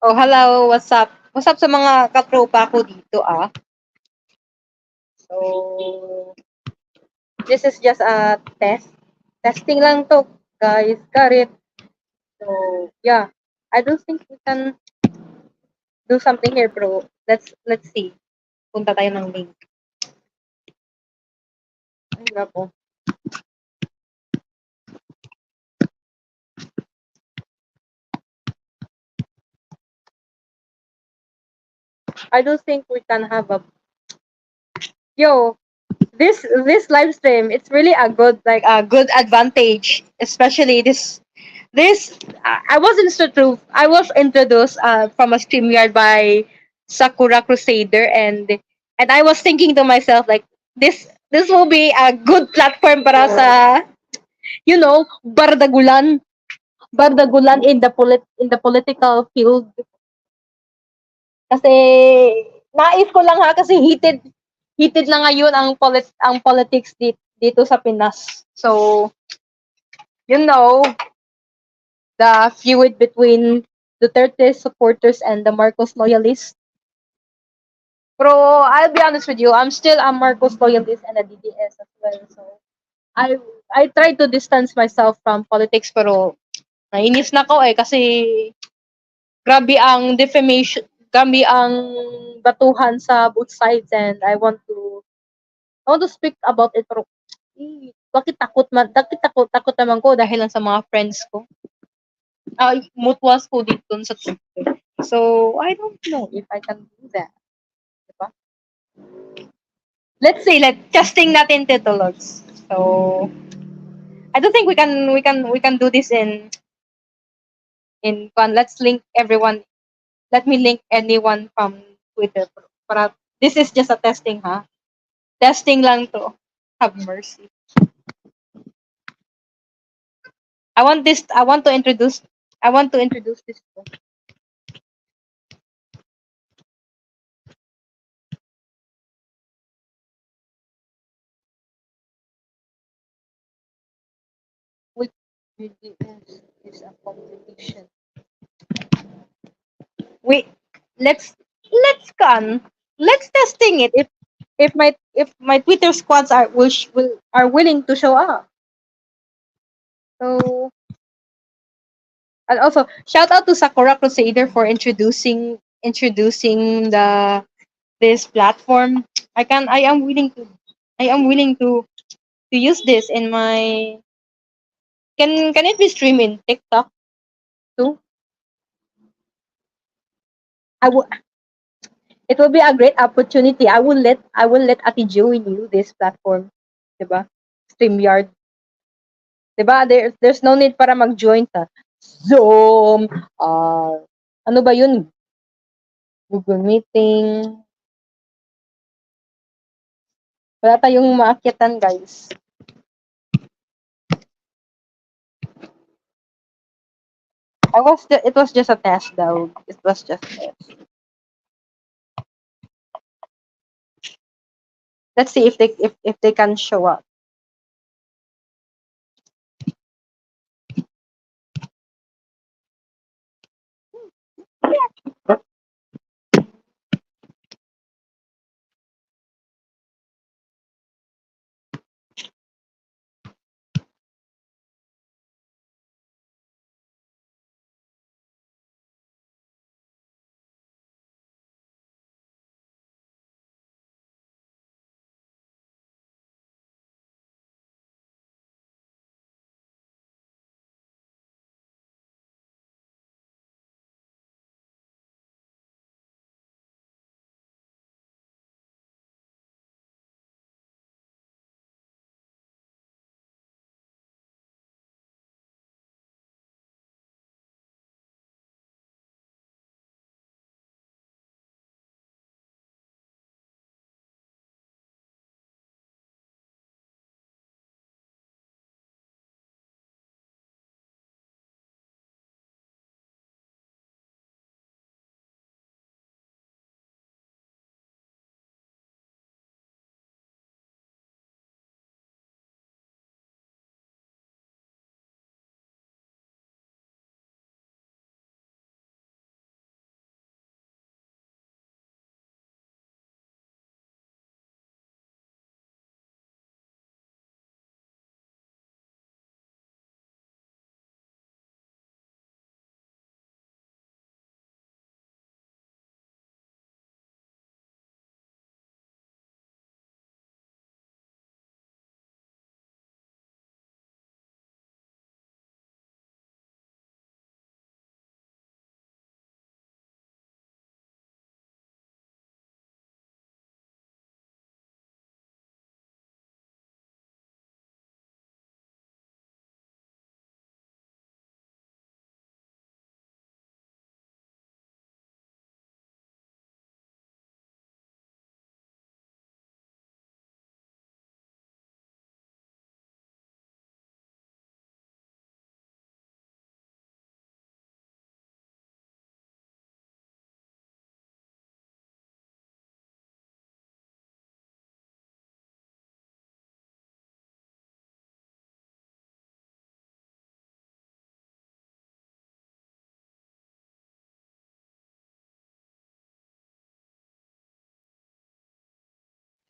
Oh, hello, what's up? What's up sa mga katropa ko dito, ah? So, this is just a test. Testing lang to, guys. Got it. So, yeah. I don't think we can do something here, bro. Let's see. Punta tayo ng link. Ay, nga po. I don't think we can have a... Yo, this live stream, it's really a good, like, a good advantage, especially this I was introduced from a StreamYard by Sakura Crusader, and I was thinking to myself, like, this will be a good platform para sa, bardagulan in the political field, kasi nais ko lang, ha, kasi heated na ngayon ang politics dito sa Pinas. So, you know, the feud between Duterte supporters and the Marcos loyalists. Pero I'll be honest with you, I'm still a Marcos loyalist and a DDS as well. So I I try to distance myself from politics, pero nainis na ako, kasi grabe ang batuhan sa both sides, and I want to speak about it, pero bakit takot naman ko dahil lang sa mga friends ko. Mutuals ko dito sa Twitter. So, I don't know if I can do that. Diba? Let's say, like, testing natin, Tito Logs. So, I don't think we can do this in fun. Let's link everyone. Let me link anyone from Twitter. Para, this is just a testing, ha? Testing lang to. Have mercy. I want to introduce this to. With BDS is a competition. Wait, let's testing it. If my Twitter squads are willing to show up. So, and also shout out to Sakura Crusader for introducing this platform. I am willing to use this in my... Can it be streamed in TikTok too? I will It will be a great opportunity. I will let Ate Joey use this platform, 'di ba? StreamYard. 'Di ba? There's no need para mag-join sa Zoom, ano ba 'yun? Google Meeting. Wala tayong maakyatan, guys. It was just a test, though. It was just a test. Let's see if they can show up.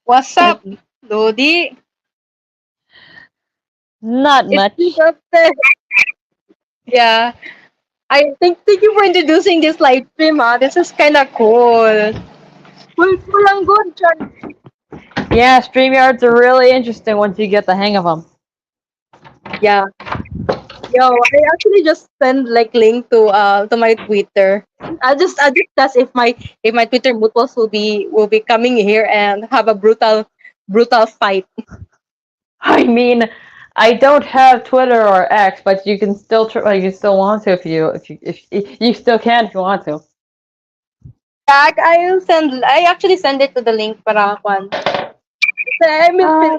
What's Not, up, Lodi? not It's much. me, Doctor. Yeah. I thank you for introducing this live stream, This is kinda cool. Walang good, Chan. Yeah, StreamYards are really interesting once you get the hang of them. Yeah. Yo, I actually just send like link to my Twitter. I just test if my Twitter mutuals will be coming here and have a brutal fight. I mean, I don't have Twitter or X, but you can still you can still want to if you still can if you want to. Yeah, I actually send it to the link para kwan. I mean, Uh,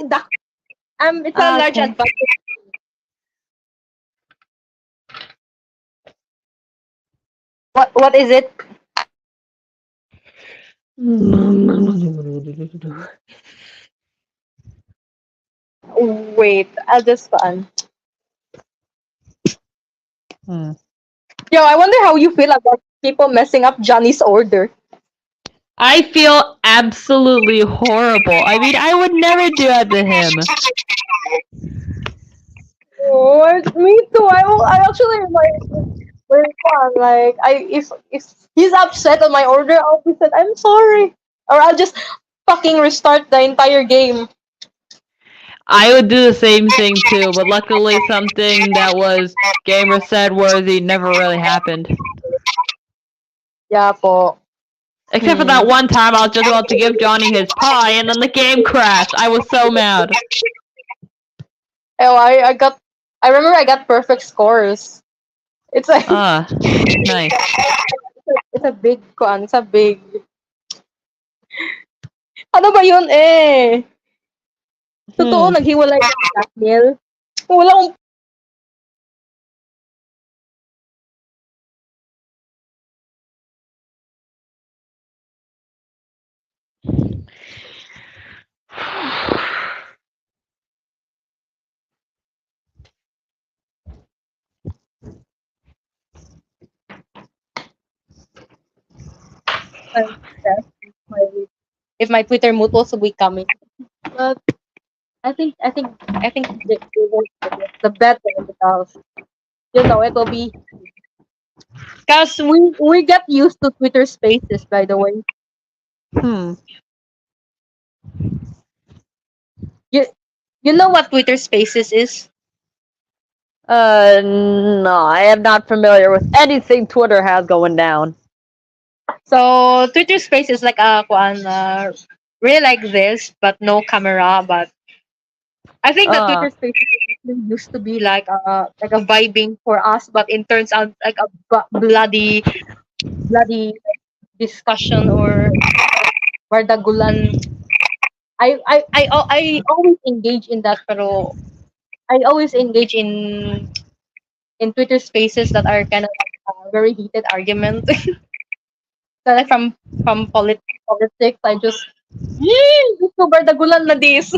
it's a large okay. advantage. What is it? Wait, I'll just Hmm. Yo, I wonder how you feel about people messing up Johnny's order. I feel absolutely horrible. I mean, I would never do that to him. Oh, me too. I actually like I if he's upset on my order, I'll be said I'm sorry, or I'll just fucking restart the entire game. I would do the same thing too, but luckily something that was gamer said worthy never really happened. Yeah, po. Except for Hmm. that one time I was just about to give Johnny his pie and then the game crashed. I was so mad. Oh, I remember I got perfect scores. It's like Ah, nice. it's a big one. It's a big. Ano ba yun eh? Totoo, Hmm. naghiwalay ng blackmail. Wala akong plan if my if my Twitter mutuals will be coming. But I think they won't do it. The better because it will be because we get used to Twitter Spaces, by the way. Hmm. You you know what Twitter Spaces is? No, I am not familiar with anything Twitter has going down. So Twitter Space is like really like this, but no camera. But I think that Uh, Twitter Spaces used to be like a vibing for us, but it turns out like a bloody discussion or bardagulan. I always engage in that, pero I always engage in Twitter Spaces that are kind of very heated argument. So like from politics, I just gusto bardagulan na this.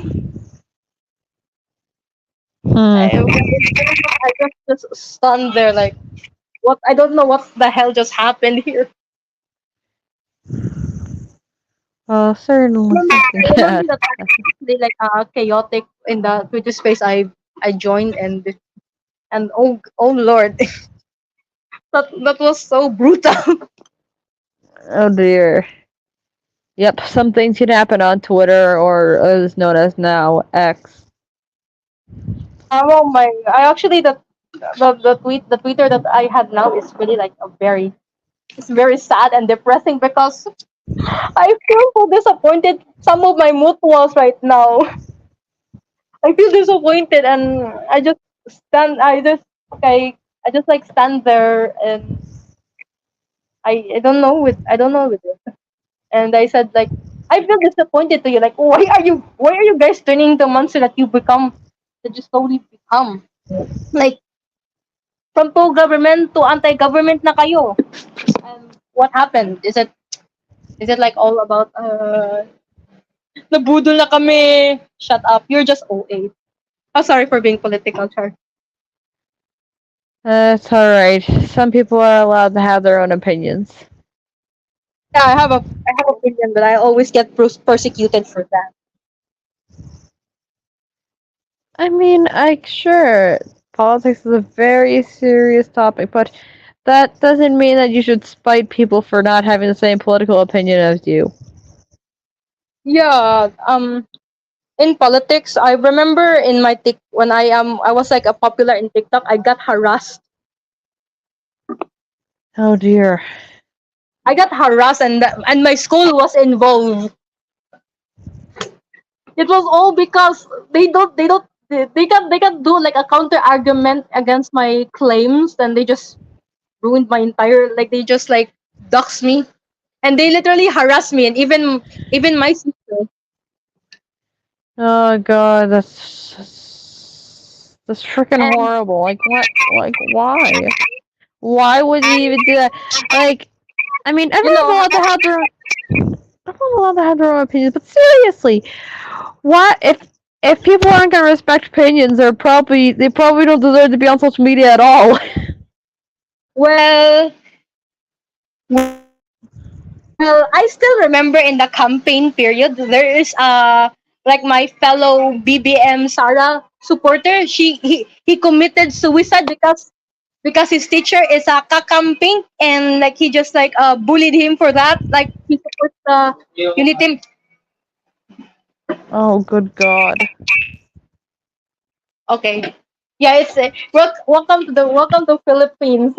hmm. I just stunned there, like what? I don't know what the hell just happened here. Certainly something. I remember that actually like chaotic in the Twitter space I joined and oh lord, that was so brutal. Oh dear. Yep, some things can happen on Twitter or is known as now X. Oh my! I actually the Twitter that I had now is really like it's very sad and depressing because I feel so disappointed. Some of my mutuals right now. I feel disappointed and I just stand. I just like stand there and I don't know with it. And I said like I feel disappointed to you. Like why are you guys turning the monster that you slowly become? Like from pro government to anti government na kayo. And what happened? Is it like all about nabudol na kami? Shut up. You're just OA. Oh, sorry for being political, Char. That's alright. Some people are allowed to have their own opinions. Yeah, I have opinion, but I always get persecuted for that. I mean, sure, politics is a very serious topic, but that doesn't mean that you should spite people for not having the same political opinion as you. Yeah, in politics, I remember in my when I was like a popular in TikTok, I got harassed. Oh dear. I got harassed, and my school was involved. It was all because they can do like a counter argument against my claims, and they just ruined my entire, like, they just like dox me, and they literally harassed me, and even my sister. Oh god, that's freaking And horrible. Like what? Like why? Why would you even do that? Like, I mean, you everyone's know, allowed to have their everyone's allowed to have their own opinions, but seriously, what if people aren't gonna respect opinions? They probably don't deserve to be on social media at all. well, well, I still remember in the campaign period, there is like my fellow BBM Sarah supporter. He committed suicide because his teacher is a kakamping, and like he just like bullied him for that. Like he supports the unity. Oh, good god. Okay, yeah, it's welcome to Philippines.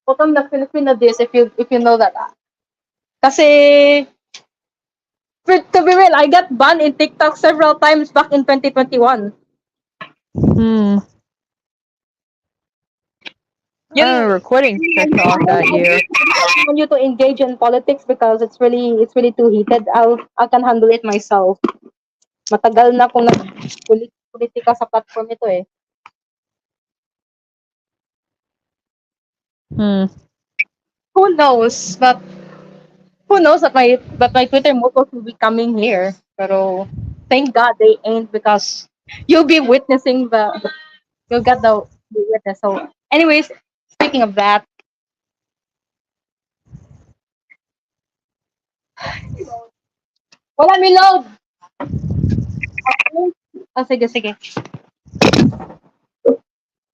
Welcome to Filipino this, if you know that. Kasi to be real, I got banned in TikTok several times back in 2021. Hmm. I Yun, remember quitting TikTok that year. I want you to engage in politics because it's really too heated. I can handle it myself. Matagal na akong politika sa platform ito eh. Hmm. Who knows? But who knows that my Twitter motos will be coming here. Pero thank God they ain't, because you'll be witnessing you'll get the witness. So anyways, speaking of that, wala may load. Oh, sige, sige.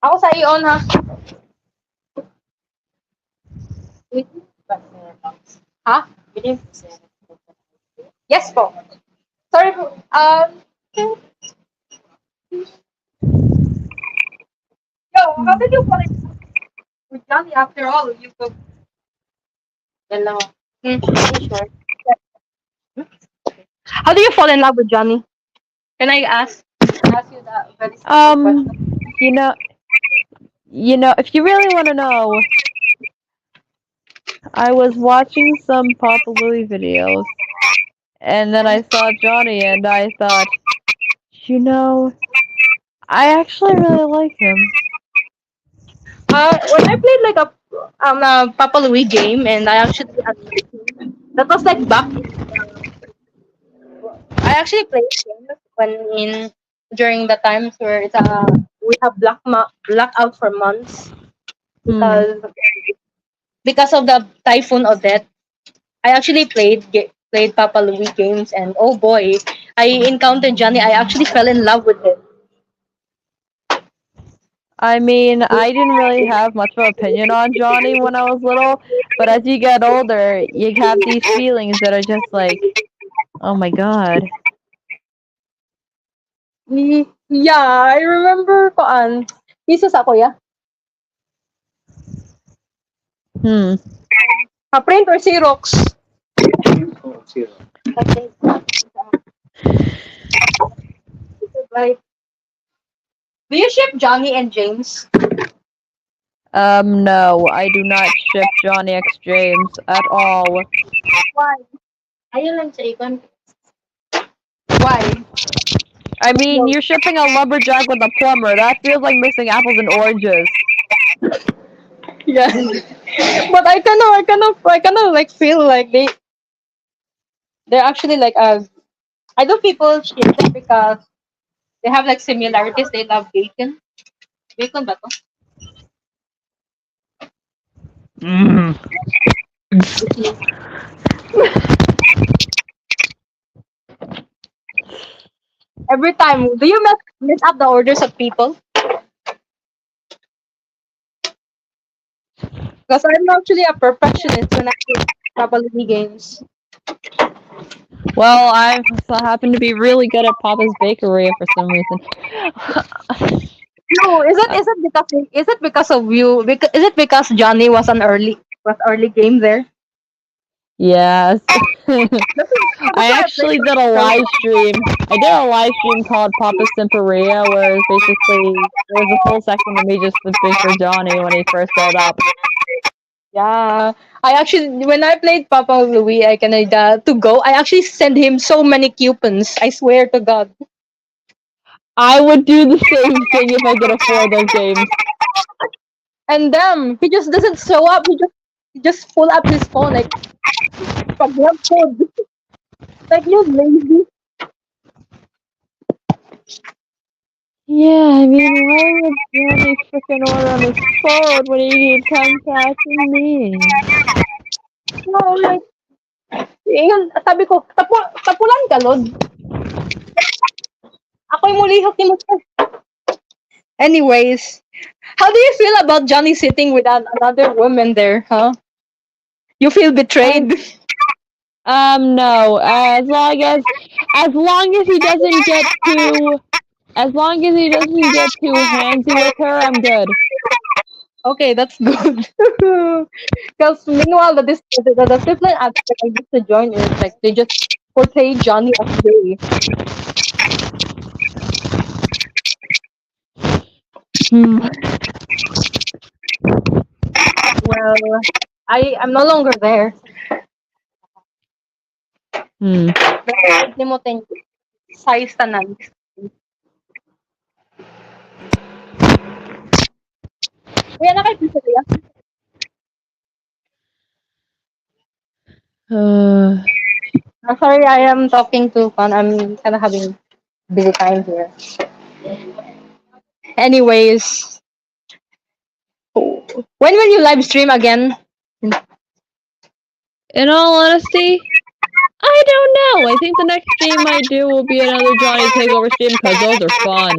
Ako sa i-on ha. Wait. Ha? Yes po. Sorry po. Yo, how did you call it with Johnny after all? You go. Dalawa. Sure. How do you fall in love with Johnny? Can I ask you that very simple question? You know, if you really want to know, I was watching some Papa Louie videos, and then I saw Johnny, and I thought, you know, I actually really like him. When I played like a Papa Louie game, and I actually that was like back. I actually played games when in during the times where we have blackout for months Hmm. because of the Typhoon Odette. I actually played Papa Louie games, and oh boy, I encountered Johnny. I actually fell in love with him. I mean, I didn't really have much of an opinion on Johnny when I was little, but as you get older, you have these feelings that are just like, oh my god. Yeah, I remember Jesus ako ya. Hmm. Print or Xerox? Like, do you ship Johnny and James? No, I do not ship Johnny X James at all. Why? Ayun lang sa ikon. Why? I mean, No. you're shipping a lumberjack with a plumber. That feels like mixing apples and oranges. Yeah. But I kind of like feel like they're actually like I know people ship them because they have like similarities. They love bacon. Bacon ba to? Mm. Every time, do you mess up the orders of people? Because I'm actually a perfectionist when I play Tabali games. Well, I so happen to be really good at Papa's Bakery for some reason. No, is it because of you? Because is it because Johnny was early game there? Yes. That's I why I played actually did a so. live stream. I did a live stream called Papa Simperia, where basically there was a full section of me just flipping for Johnny when he first showed up. Yeah, I actually when I played Papa Louis, I Canada to go. I actually sent him so many coupons. I swear to God. I would do the same thing if I could afford those games. And he just doesn't show up. He just pull up his phone like pag code. Like you lazy. Yeah, I mean, why would Johnny freaking order on his phone when he keeps contacting me? No, like yun, sabi ko, tapulan ka, Lord. Ako'y mulihok ni mo. Anyways, how do you feel about Johnny sitting with another woman there, huh? You feel betrayed? No. As long as he doesn't get too, as long as he doesn't get too handsy with her, I'm good. Okay, that's good. Because meanwhile, the Flipline app that I used to join is like they just portray Johnny as gay. Hmm. Well, I'm no longer there. Hmm. Limutin ko. Size tanan. Kuya, nakikita ko yan. Uh. I'm sorry, I am talking too fun. I'm kind of having busy time here. Anyways, when will you live stream again? In all honesty, I don't know. I think the next stream I do will be another Johnny Takeover stream because those are fun.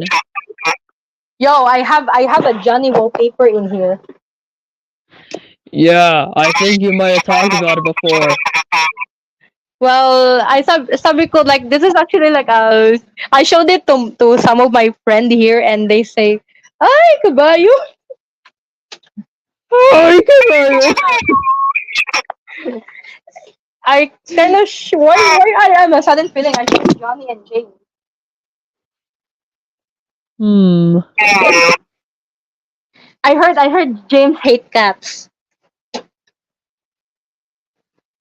Yo, I have a Johnny wallpaper in here. Yeah, I think you might have talked about it before. Well, sabi ko like this is actually like I showed it to some of my friend here and they say, "Ay, kabayo." Ay, kabayo. I kind of why I am a sudden feeling I should Johnny and James. Hmm. I heard James hate cats.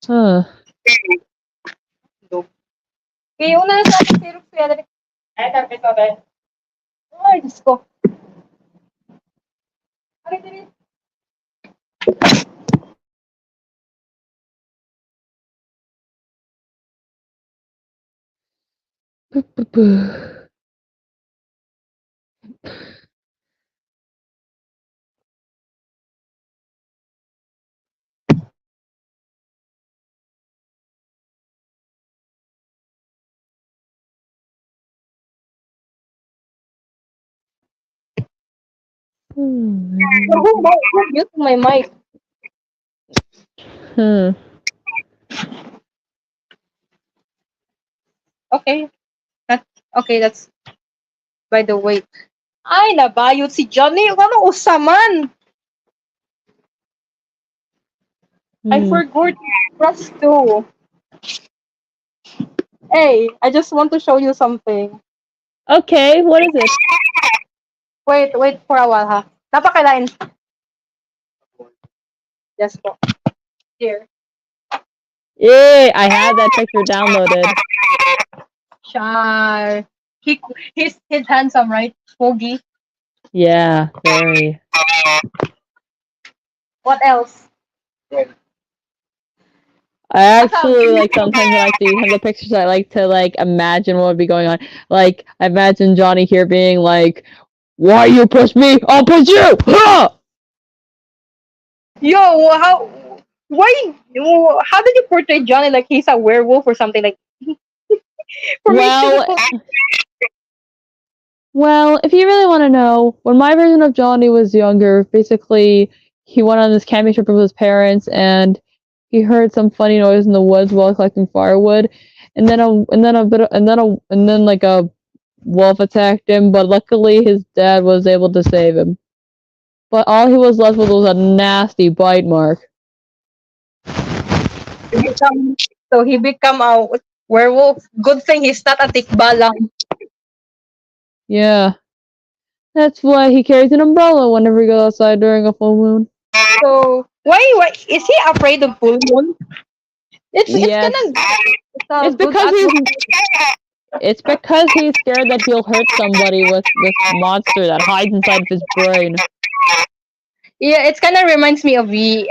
Huh. Kaya una na sa akin si Rupiel. Ay, tapos pa ba? Ay, Diyos ko. Ay, dili. Who mute my mic? Hmm. Okay. That, okay, that's by the way. Ay, nabayot si Johnny. Ano usaman? I Hmm. forgot to press 2. Hey, I just want to show you something. Okay, what is it? Wait for a while, ha? Napakailain. Yes po. Here. Yeah, I have that picture downloaded. Char. He, he's handsome, right? Foggy. Yeah, very. What else? I actually like sometimes when I see some of the pictures, I like to like imagine what would be going on. Like, I imagine Johnny here being like, "Why you push me? I'll push you!" Ha! Yo, how? Why? How did you portray Johnny like he's a werewolf or something like? For me, Well, Well, if you really want to know, when my version of Johnny was younger, basically he went on this camping trip with his parents, and he heard some funny noise in the woods while collecting firewood, and then like a wolf attacked him. But luckily, his dad was able to save him. But all he was left with was a nasty bite mark. He become, so he become a werewolf. Good thing he's not a tikbalang. Yeah, that's why he carries an umbrella whenever he goes outside during a full moon. So why is he afraid of full moon? It's Yes, kind of it's good because at. it's because he's scared that he'll hurt somebody with this monster that hides inside of his brain. Yeah, it kind of reminds me of the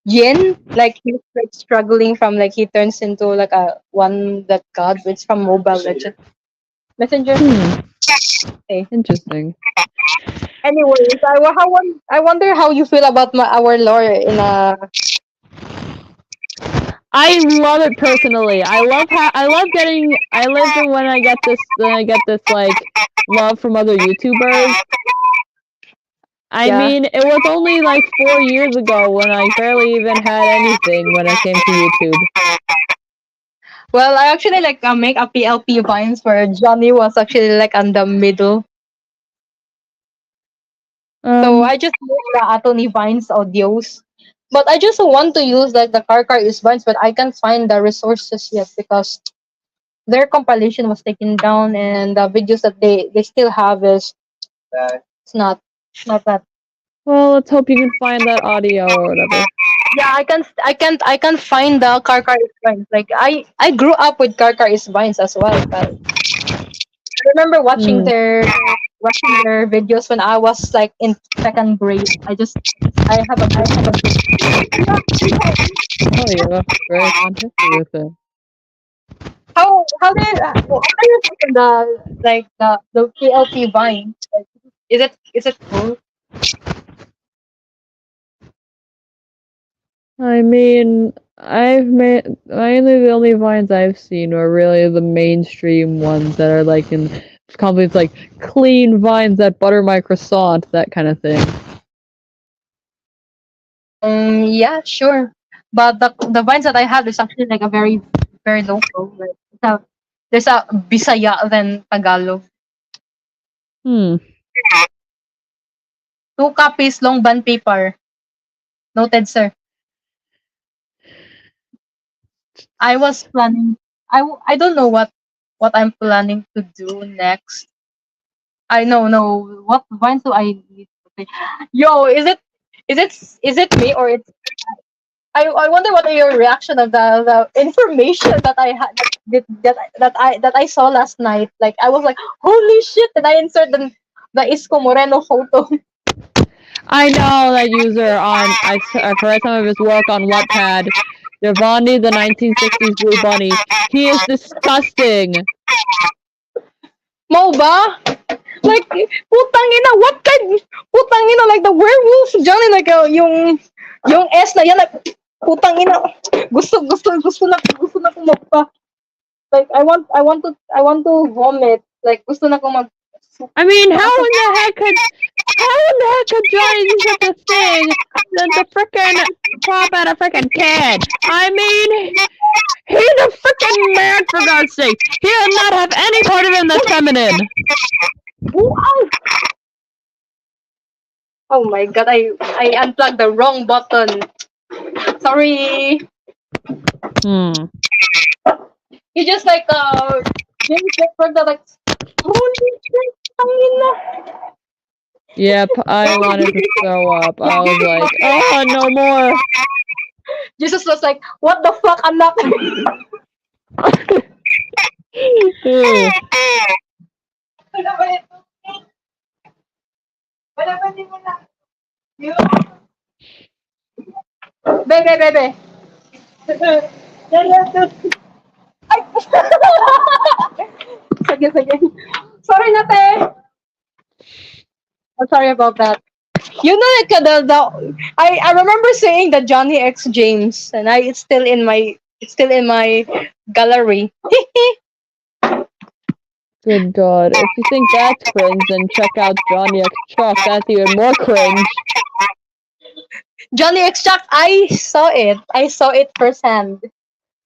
Yin. Like he's like struggling from like he turns into like a one that god. It's from Mobile Legend Messenger. Okay. Interesting. Anyways, I wonder how you feel about our lore in a. I love it personally. I love it when I get this like love from other YouTubers. I Yeah. mean, it was only like 4 years ago when I barely even had anything when it came to YouTube. Well, I actually like make a PLP vines where Johnny was actually like on the middle. So I just make the Atoni Vines audios. But I just want to use like the Car is Vines, but I can't find the resources yet because their compilation was taken down and the videos that they still have is it's not that. Well, let's hope you can find that audio or whatever. Yeah, I can't find the Car is Vines. Like I grew up with Car is Vines as well, but I remember watching their videos when I was like in second grade. I have a Oh, you have a very fun history with it. how do you think the PLP Vine? Like, is it cool? I mean, I've made mainly the only vines I've seen are really the mainstream ones that are like in companies like clean vines that butter my croissant, that kind of thing. Yeah, sure. But the vines that I have is actually like a very very local. Like there's a Bisaya than Tagalog. Hmm. 2 copies long bond paper. Noted, sir. I was planning. I don't know what I'm planning to do next. I know no. What vines do I need to say? Yo, is it me or it's I wonder what are your reaction of the information that I had that I saw last night. Like I was like, holy shit! Did I insert the Isco Moreno photo? I know that user on. I've heard some of his work on Wattpad. Giovanni, the 1960s Blue Bunny. He is disgusting. Mo ba? Like putang ina, what kind? Putang ina, like the werewolf Johnny, like yung S na yan, like putang ina. Gusto na ko magpa. Like I want to vomit. Like gusto na ko mag. I mean, how in the heck could Johnny do such a thing than to frickin' pop out a frickin' kid? I mean, he's a frickin' man, for God's sake. He does not have any part of him that's feminine. Oh my god, I unplugged the wrong button. Sorry. You just like like holy shit, tangina. Yep, I wanted to throw up. I was like, oh, no more. Jesus was like, what the fuck, anak? Ew. Be. Ay! Sige. Sorry na, te. I'm sorry about that. You know, like, I remember saying the Johnny X James, and it's still in my gallery. Good God. If you think that's cringe, then check out Johnny X Truck. That's even more cringe. Johnny X Chuck, I saw it. I saw it firsthand.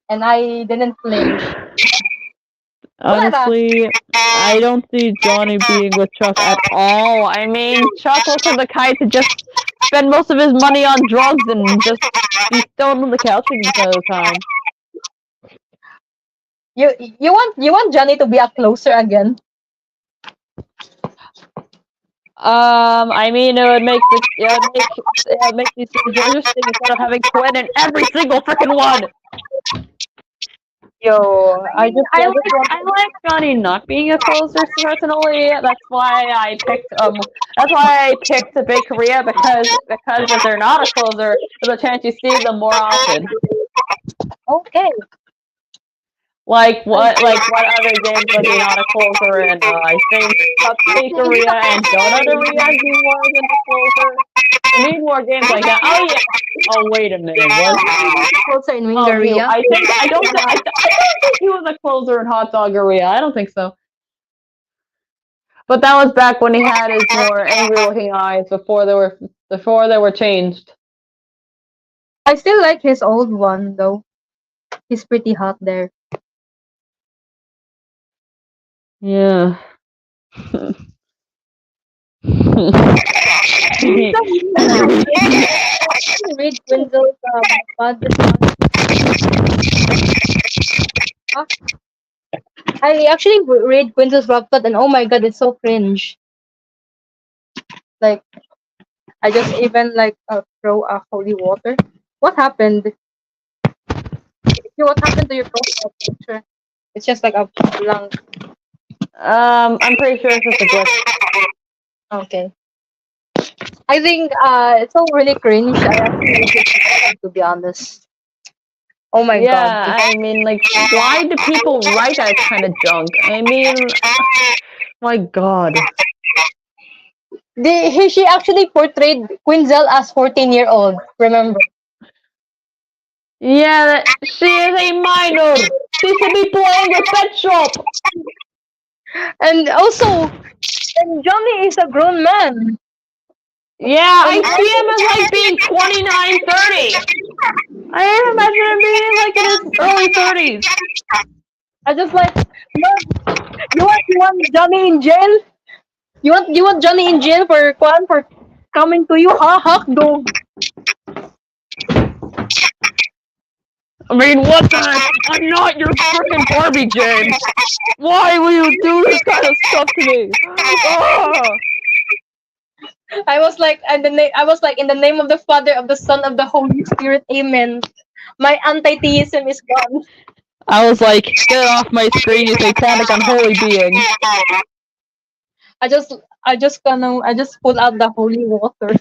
And I didn't flinch. Wala na. Honestly, I don't see Johnny being with Chuck at all. I mean, Chuck looks like the kind to just spend most of his money on drugs and just be stoned on the couch 50% of the time. You want Johnny to be a closer again? I mean, it would make these things interesting instead of having Quinn in every single freaking one. Yo, I just I like Johnny not being a closer personally. That's why I picked a Bay Korea because if they're not a closer, there's a chance you see them more often. okay. Like what other games would be not a closer in? I think Cupcake Korea and Donut Korea he was in the closer. I need more games like that. Oh yeah. Oh wait a minute. What? Closer in Oh, Wingaria. I don't think he was a closer in Hot Dog Area. I don't think so. But that was back when he had his more angry-looking eyes before they were changed. I still like his old one though. He's pretty hot there. Yeah. Read Quinzel's I actually read Quinzel's Robot and oh my god, it's so cringe. Like, I just even like throw a holy water. What happened? What happened to your profile picture? It's just like a blank. I'm pretty sure it's just a glitch. Okay. I think it's all really cringe. I actually hate it, to be honest. Oh my god. Yeah, I mean, like, why do people write that kind of junk? I mean, my god. She actually portrayed Quinzel as 14-year-old, remember? Yeah, she is a minor. She should be playing with Pet Shop. And also, and Johnny is a grown man. Yeah, I see him as like being 29, 30. I imagine him being like in his early 30s. I just like, you want Johnny in jail? You want Johnny in jail for coming to you, huh? Hot dog. I mean, what the heck? I'm not your freaking Barbie, James. Why will you do this kind of stuff to me? Oh. I was like, in the name of the Father, of the Son, of the Holy Spirit, Amen. My anti-theism is gone. I was like, get off my screen, you satanic unholy being. I just pull out the holy water.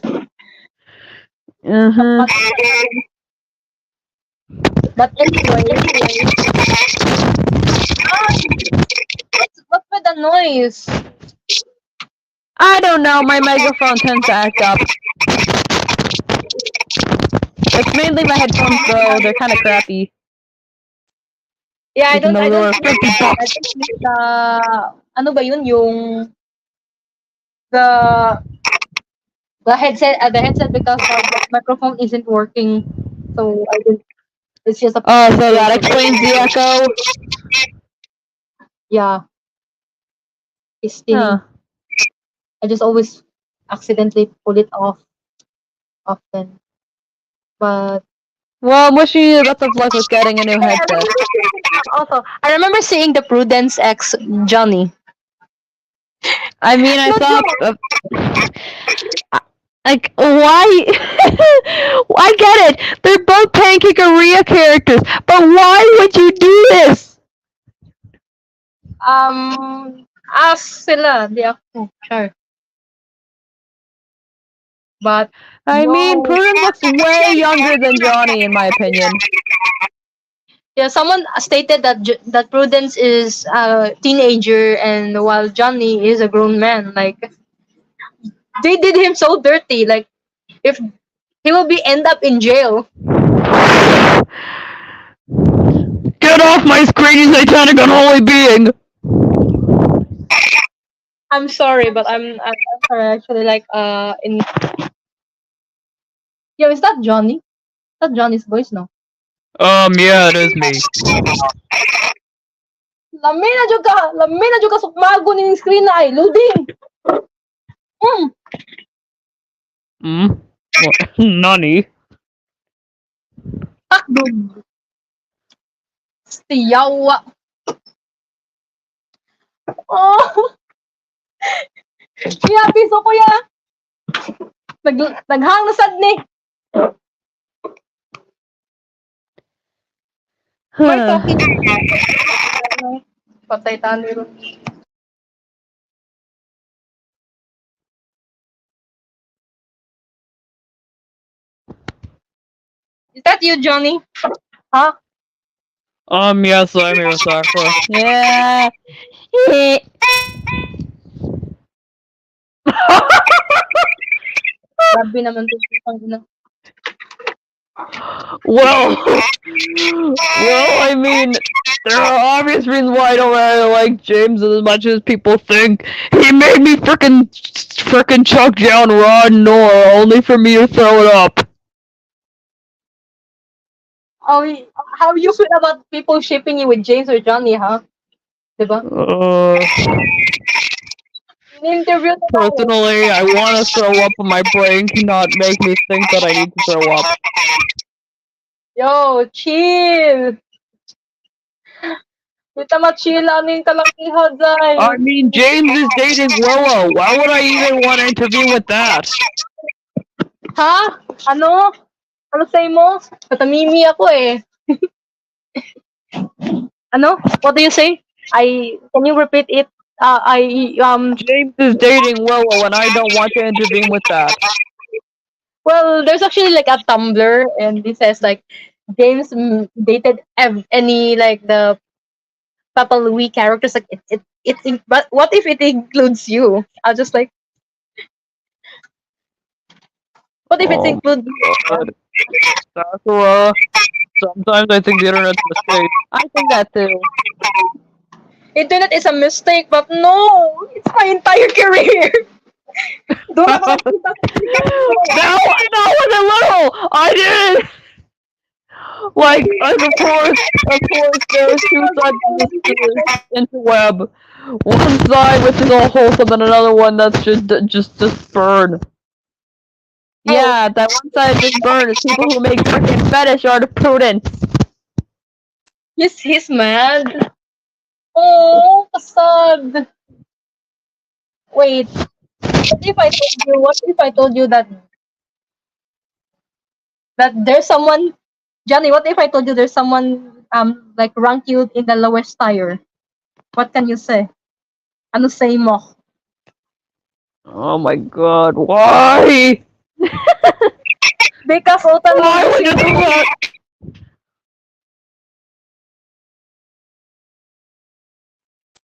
But anyway, what's with the noise? I don't know, my megaphone tends to act up. It's mainly my headphones though, they're kind of crappy. Yeah, I don't $50. ano ba yun, yung the headset because the microphone isn't working. So I didn't, it's just a Oh, so that explains the echo? Yeah. It's still, I just always accidentally pull it off often. But well, I'm wishing you lots of luck with getting a new headset. Also, I remember seeing the Prudence X Johnny. I mean, I thought, like, why? I get it. They're both Pancake-Aria characters, but why would you do this? Ask sila, di ako sure. But I mean, Prudence looks way younger than Johnny, in my opinion. Yeah, someone stated that Prudence is a teenager, and while Johnny is a grown man. Like, they did him so dirty. Like, if he will end up in jail. Get off my screen, you satanic unholy being! I'm sorry, but I'm sorry. Actually, like in yo, is that Johnny? Is that Johnny's voice? No. Yeah, it is me. Lami na jud ka sukmago ning screen na ay loading. Hmm. Hmm? What? Nani? Takdog. Si Yawa. Oh, kuya, piso kuya. Naghang na sad ni. May talking. Patay tani ron. Is that you, Johnny? Huh? Yes, I'm here, Sakura. Yeah. Grabe naman to. Ina. Well, I mean, there are obvious reasons why I don't really like James as much as people think. He made me frickin' chuck down Rod Nora only for me to throw it up. Oh, how you feel about people shipping you with James or Johnny, huh? Diba? In-interview na tayo. Personally, I want to throw up, but my brain cannot make me think that I need to throw up. Yo, chill. Kita ma-chill ning kalakihan, Zay. I mean, James is dating Willow. Why would I even want to intervene with that? Ha? Ano? Ano say mo? Patamimi ako eh. Ano? What do you say? Can you repeat it? James is dating Willow, and I don't want to intervene with that. Well, there's actually like a Tumblr, and it says like James dated any like the Papa Louis characters. Like but what if it includes you? I'll just like, what if it Oh includes you? God. Sakura, sometimes I think the internet's a mistake. I think that too. Internet is a mistake, but no, it's my entire career. Doon ako nakita That wasn't little! I did it! Like, of course, there's two sides to this interweb. One side which is all wholesome, and another one that's just burn. Yeah, that one side of this burn is people who make freaking fetish art of prudence. he's mad. Oh, sad. Wait, what if I told you that there's someone, Johnny, what if I told you there's someone like rank you in the lowest tier? What can you say? Ano say mo? Oh my God, why? Because utan mo Why would you do that?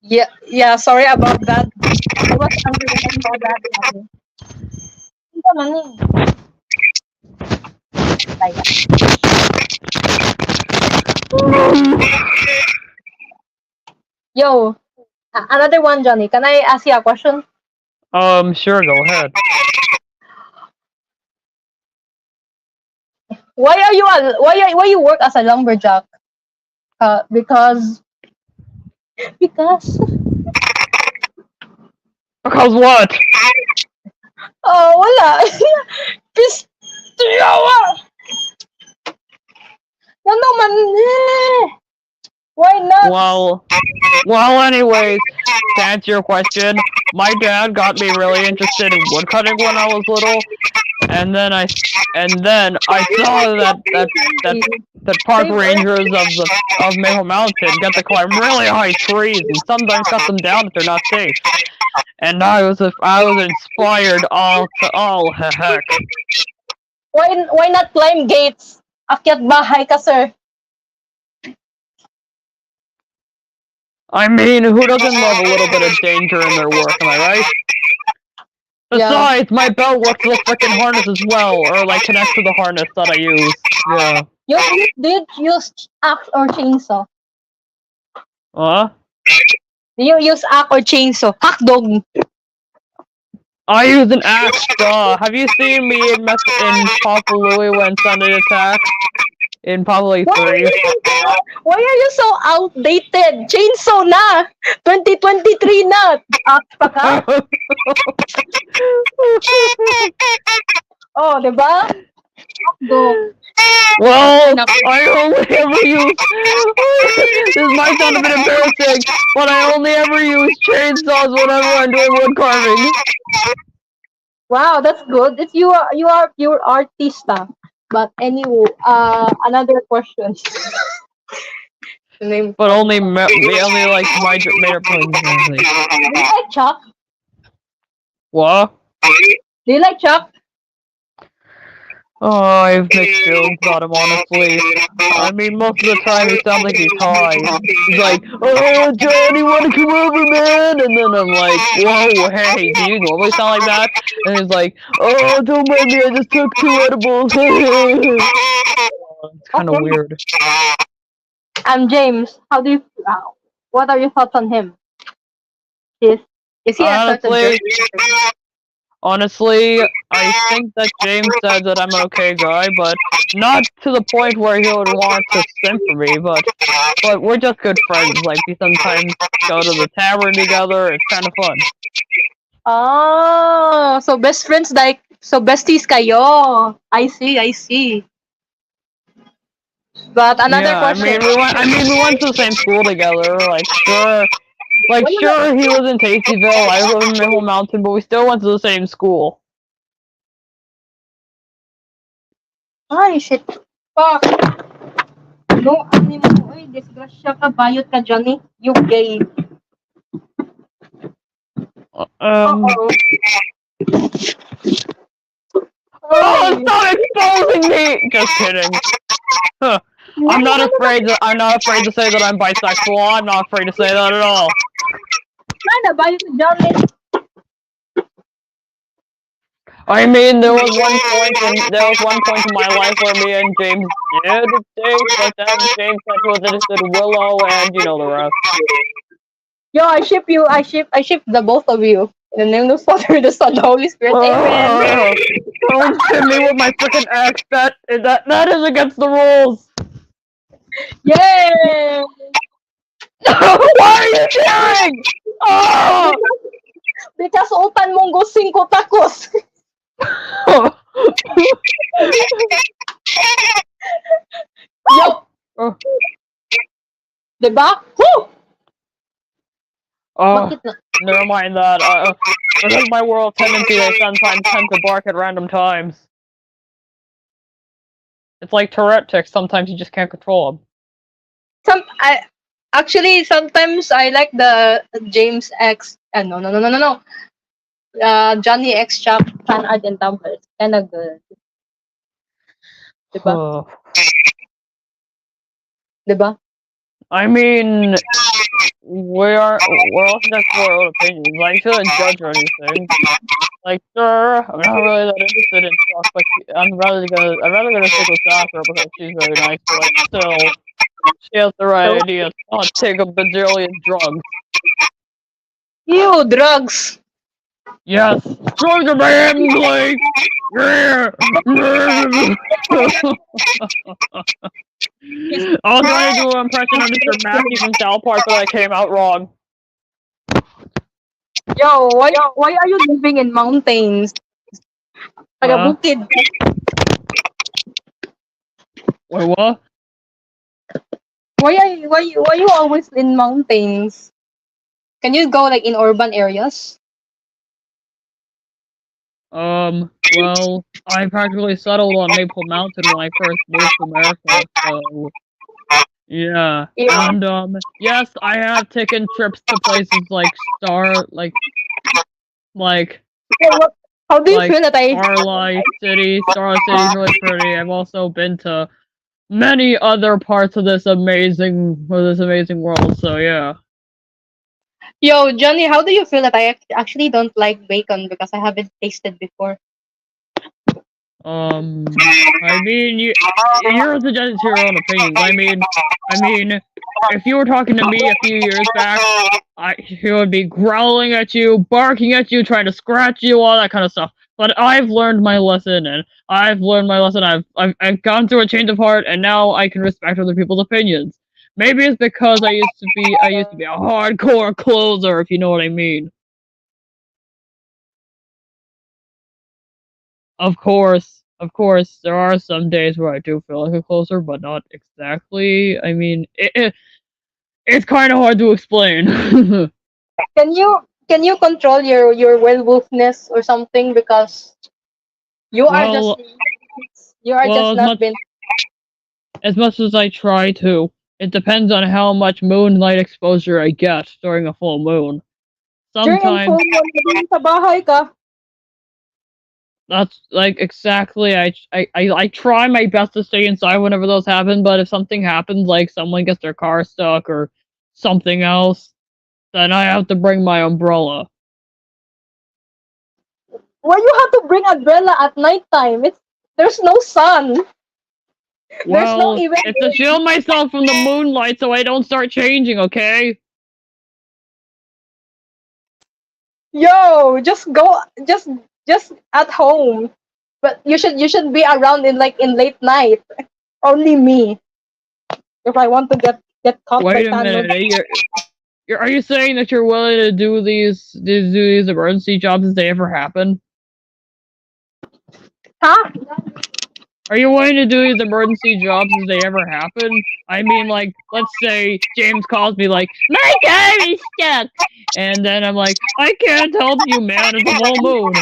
Yeah, sorry about that. I was angry when I saw that. Hindi man eh. Kaya. Yo, another one, Johnny. Can I ask you a question? Sure, go ahead. Why you work as a lumberjack? Because Because what? oh wala. Pis Yawa. Ano man eh. Why not? Well, anyways, to answer your question, my dad got me really interested in woodcutting when I was little, and then I saw that park rangers of Maple Mountain get to climb really high trees and sometimes cut them down if they're not safe. And I was inspired all heck. Why not climb gates? Akyat bahay ka, sir. I mean, who doesn't love a little bit of danger in their work, am I right? Yeah. Besides, my belt works with the frickin' harness as well, or like connects to the harness that I use. Yeah. Do you use axe or chainsaw? Huh? Do you use axe or chainsaw? Hack dog. I use an axe, duh. Have you seen me in Papa Louie when Sunday attacks? In probably Why are 3. you why are you so outdated? Chainsaw na! 2023 na! Axe pa ka? Oh, diba? Go. Well, I only ever use. This might sound a bit embarrassing, but I only ever use chainsaws whenever I'm doing wood carving. Wow, that's good. It's you are pure artista. But anyway, another question. Name. But only only like made up places. Do you like chalk? What? Do you like chalk? Oh, I have mixed feelings about him, honestly. I mean, most of the time he sounds like he's high. He's like, "Oh, Johnny, wanna come over, man?" And then I'm like, "Whoa, hey, do you normally sound like that?" And he's like, "Oh, don't mind me, I just took 2 edibles." It's kind of Okay. weird. I'm James. How do you? What are your thoughts on him? Is is he a sort of Honestly, jerk? honestly, I think that James said that I'm an okay guy, but not to the point where he would want to simp for me, but we're just good friends. Like, we sometimes go to the tavern together, it's kind of fun. Oh, so best friends like so besties kayo. I see, I see. But another Yeah, question. we went to the same school together, What is sure, he was in Tastyville, I live in Maple Mountain, but we still went to the same school. Ay, shit. Fuck. No, ano mo. Uy, disgrasya ka. Bayot ka dyan eh. You gay. Uh-oh. Oh, Ay. stop exposing me! Just kidding. Huh. I'm not afraid to say that I'm bisexual. I'm not afraid to say that at all. Sana, bayot ka dyan eh. I mean, there was one point in my life where me and James did date, but then James said he was interested in Willow, and you know the rest. Yo, I ship you. I ship the both of you. In the name of the Father, the Son, the Holy Spirit. Amen. Don't ship me with my freaking ex. That is against the rules. Yay! Why are you cheering? Oh! Because utan mong go 5 tacos. Yo! Oh. Diba? Woo! Oh, Bakit na? never mind that. Because my world tendency, they sometimes tend to bark at random times. It's like Tourette tics. Sometimes you just can't control them. Actually sometimes I like the James X. No. Johnny X Chap fan art and Tumblr. It's kinda good. Diba? Diba? I mean, we're all just for our own opinions. Like, shouldn't judge or anything. Like, sure, I'm not really that interested in Chuck, but I'd rather gonna stick with Sakura because she's very nice. But still, she has the right idea. Not take a bajillion drugs. Ew, drugs. Yes, drugs are bad, like. I was trying to do an impression of Mr. Mackey from South Park, but I came out wrong. Yo, why are you living in mountains? Taga bukid. Wait, what? Why you always in mountains? Can you go like in urban areas? Well, I practically settled on Maple Mountain when I first moved to America, so yeah. Yeah. And yes, I have taken trips to places like How do you feel that Starlight City. Starlight City is really pretty. I've also been to many other parts of this amazing world, so yeah. Yo, Johnny, how do you feel that I actually don't like bacon because I haven't tasted before? I mean, you're entitled to your own opinions. I mean, if you were talking to me a few years back, he would be growling at you, barking at you, trying to scratch you, all that kind of stuff. But I've learned my lesson, and I've learned my lesson. I've gone through a change of heart, and now I can respect other people's opinions. Maybe it's because I used to be a hardcore closer, if you know what I mean. Of course, there are some days where I do feel like a closer, but not exactly. I mean, it's kind of hard to explain. Can you control your werewolfness or something, because you are just well, you are well, just not been as much as I try to, it depends on how much moonlight exposure I get during a full moon. during Sometimes full moon sa bahay ka. that's like exactly. I try my best to stay inside whenever those happen, but if something happens, like someone gets their car stuck or something else, then I have to bring my umbrella. Why you have to bring umbrella at nighttime? There's no sun. There's no Well, even. it's to shield myself from the moonlight so I don't start changing, okay? Yo, just go, just at home. But you should be around in late night. Only me. If I want to get caught by Wait a Thanos. minute, are you saying that you're willing to do these emergency jobs if they ever happen? Huh? Are you willing to do these emergency jobs if they ever happen? I mean, like, let's say James calls me like, my car is stuck, and then I'm like, I can't help you, man. It's a full moon.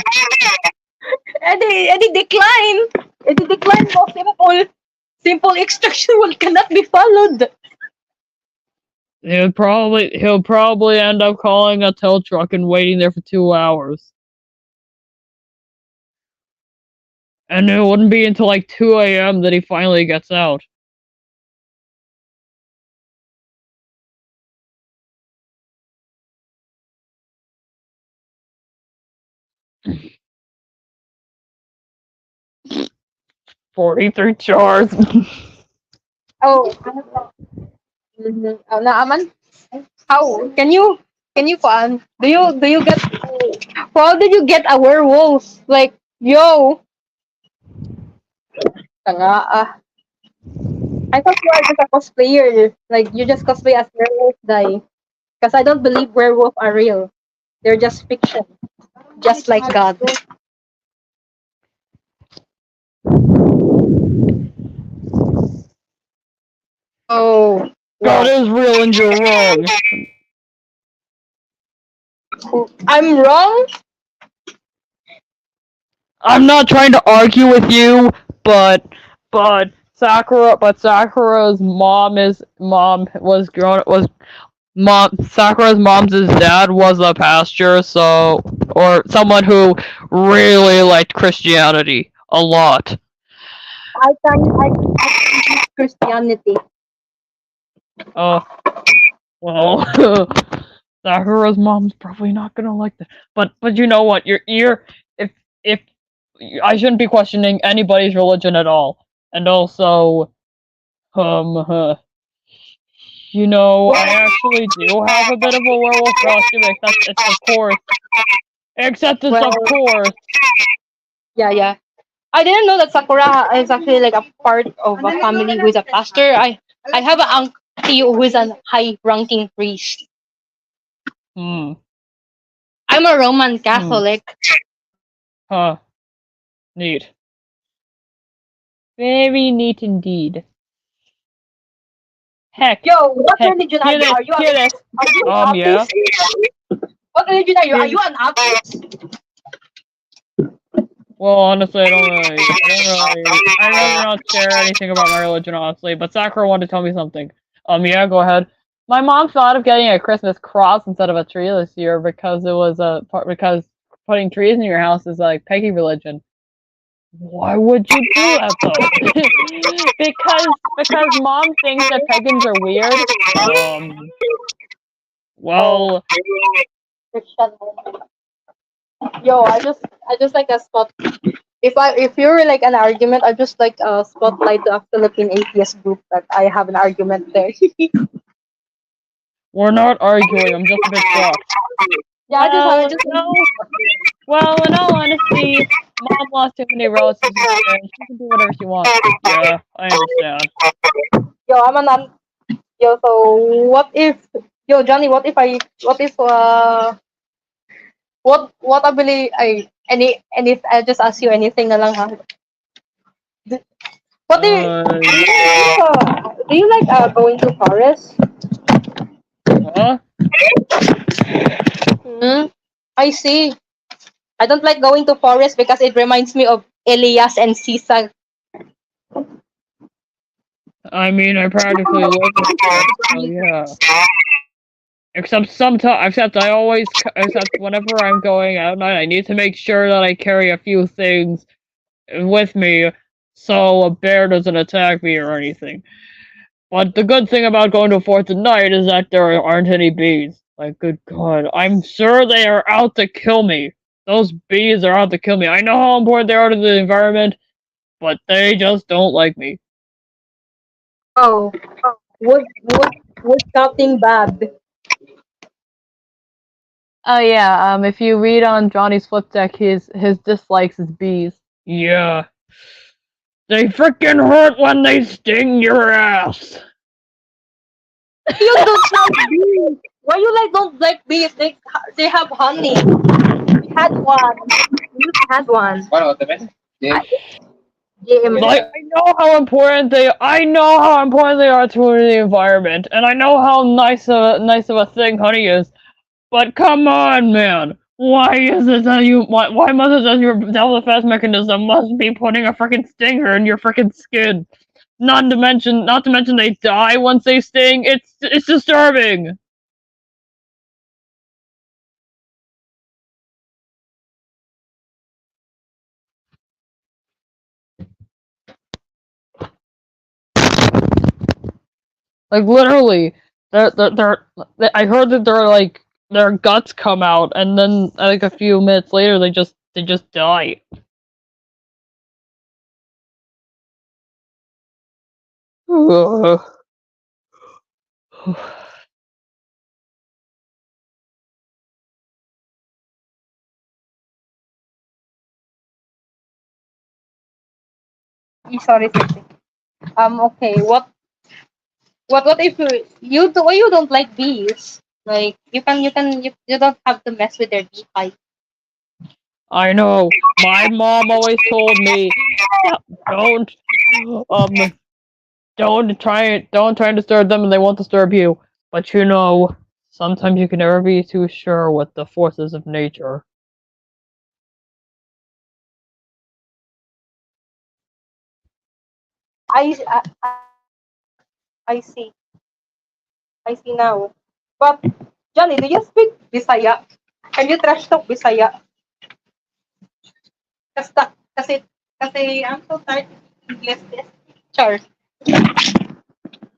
Any decline. Any decline mo, simple instruction will cannot be followed. He'll probably end up calling a tow truck and waiting there for 2 hours. And it wouldn't be until like 2 a.m. that he finally gets out. $43 chars. Oh, oh, naaman? How can you do you get how did you get a werewolf? Like, yo, tanga ah. I thought you are just a cosplayer. Like, you just cosplay as werewolf die. Because I don't believe werewolf are real. They're just fiction. Just like God. Oh, God wow. is real and you're wrong. I'm wrong? I'm not trying to argue with you, but Sakura's Sakura's mom's dad was a pastor, so or someone who really liked Christianity a lot. I can use Christianity. Oh, well, Sakura's mom's probably not gonna like that. But you know what? If I shouldn't be questioning anybody's religion at all, and also, uh, I actually do have a bit of a werewolf costume, except it's of course, Well, of course. yeah. I didn't know that Sakura is actually like a part of a family who is a pastor. I have an auntie who is a high-ranking priest. Hmm. I'm a Roman Catholic. Huh. Neat. Very neat indeed. Heck. Yo, what Heck. religion are Hear you? this. Are you Hear this. an Yeah. atheist? What religion are you? Are you an atheist? Well, honestly, I'd rather not share anything about my religion, honestly. But Sakura wanted to tell me something. Yeah, go ahead. My mom thought of getting a Christmas cross instead of a tree this year because because putting trees in your house is like pagan religion. Why would you do that though? because mom thinks that pagans are weird. Well, Christian. Yo, I just like a spot. If you're like an argument, I just like a spotlight a Philippine atheist group that I have an argument there. We're not arguing. I'm just a bit shocked. Yeah, I Well, just no. Well, in all honesty, Mom lost too many relatives this year, and she can do whatever she wants. Yeah, I understand. yo, I'm an yo. So what if yo Johnny? What if what I believe I any if I just ask you anything na lang ha? What do you like going to forest? Huh? Hmm? I see. I don't like going to forest because it reminds me of Elias and Sisa. I mean, I practically live in the forest, so yeah. Except whenever I'm going out at night, I need to make sure that I carry a few things with me so a bear doesn't attack me or anything. But the good thing about going to a forest at night is that there aren't any bees. Like, good God, I'm sure they are out to kill me. Those bees are out to kill me. I know how important they are to the environment, but they just don't like me. Oh, wood cutting bad. Oh yeah, if you read on Johnny's flip deck, his dislikes is bees. Yeah. They freaking hurt when they sting your ass. You don't like bees. Why you don't like bees? They have honey. We had one. We had one. GM. Like, I know how important they are to the environment, and I know how nice of a thing honey is. But come on, man. Why is it that why must it that your defense mechanism must be putting a freaking stinger in your freaking skin? Not to mention they die once they sting. It's disturbing. Like literally, I heard that their guts come out, and then like a few minutes later they just die. Ugh. Sorry, sorry. Okay. What if you don't like bees? Like you don't have to mess with their beehive. I know. My mom always told me, don't um don't try and disturb them, and they won't disturb you. But you know, sometimes you can never be too sure with the forces of nature. I I see. I see now. But Johnny, do you speak Bisaya? Can you trash talk Bisaya? Kasi kasi I'm so tired of English this. Sure.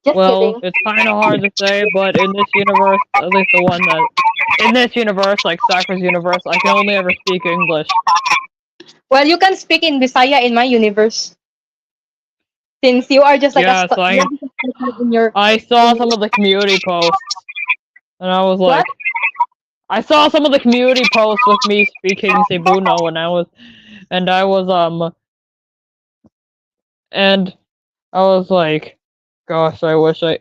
Just Well, kidding. it's kind of hard to say, but in this universe, at least the one that in this universe, like Sakura's universe, I can only ever speak English. Well, you can speak in Bisaya in my universe. Since you are just like Yeah, so you're just stuck in your I saw some of the community posts, and I was what? like, I saw some of the community posts with me speaking Cebuano, and I was like, gosh, I wish I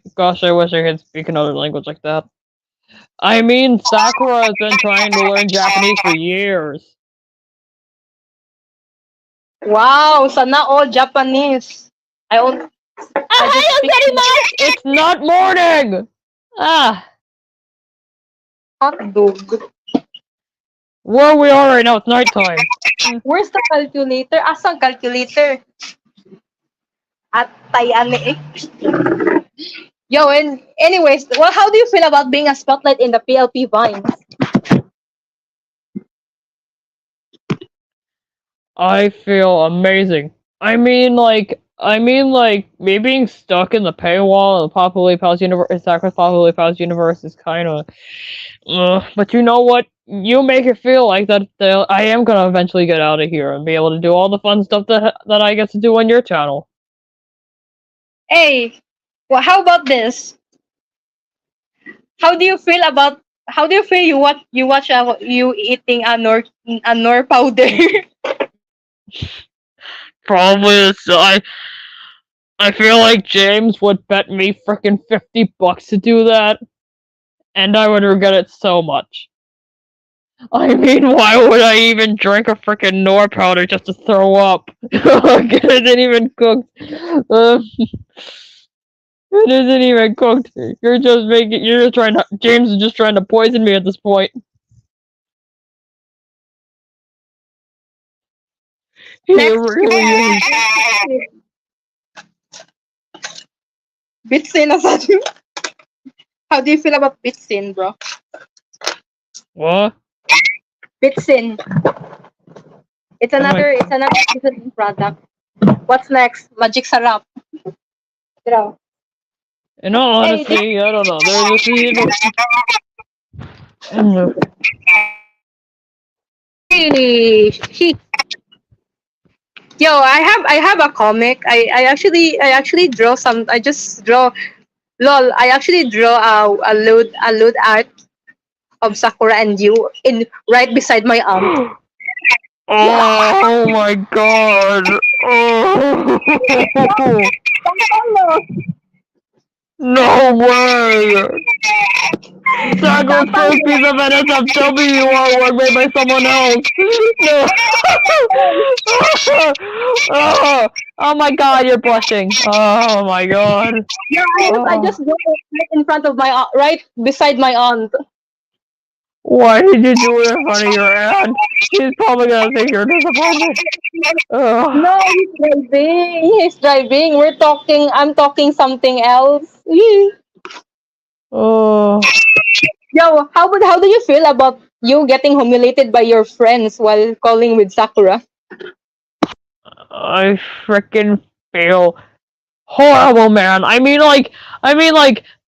could speak another language like that. I mean, Sakura has been trying to learn Japanese for years. Wow, sana all Japanese. I only I just speak It's not morning! Ah, hot dog. where we are right now, it's nighttime. Where's the calculator? Asang calculator? At tayan eh. Yo, and anyways, well, how do you feel about being a spotlight in the PLP Vines? I feel amazing. I mean, me being stuck in the paywall of the Populi Pals universe, Sakura's Populi Pals universe is kind of, but you know what? You make it feel like that. I am gonna eventually get out of here and be able to do all the fun stuff that I get to do on your channel. Hey, well, how about this? How do you feel about? How do you feel you watch you eating a nor powder? Probably I feel like James would bet me frickin' $50 to do that, and I would regret it so much. I mean, why would I even drink a frickin' Nor powder just to throw up? It isn't even cooked. It isn't even cooked. You're just trying to, James is just trying to poison me at this point. He Next, really is. Bitsin na sa atin. How do you feel about Bitsin, bro? What? Bitsin. It's Oh my- another seasoning product. What's next? Magic sarap. Bro. In all honesty, I don't know. There's She. Yo, I have a comic. I actually draw some. I just draw. Lol. I actually draw a load art of Sakura and you in right beside my arm. Oh my god. Oh. No way. Sakura's first piece of NSFW artwork made by someone else. No. Oh my god, you're blushing. Oh my god. Yeah, I just draw it right in front of right beside my aunt. Why did you do it in front of your aunt? She's probably gonna think you're disappointed. Ugh. No, he's driving. He's driving. I'm talking something else. Oh. Yo, how do you feel about you getting humiliated by your friends while calling with Sakura? I frickin' feel horrible, man.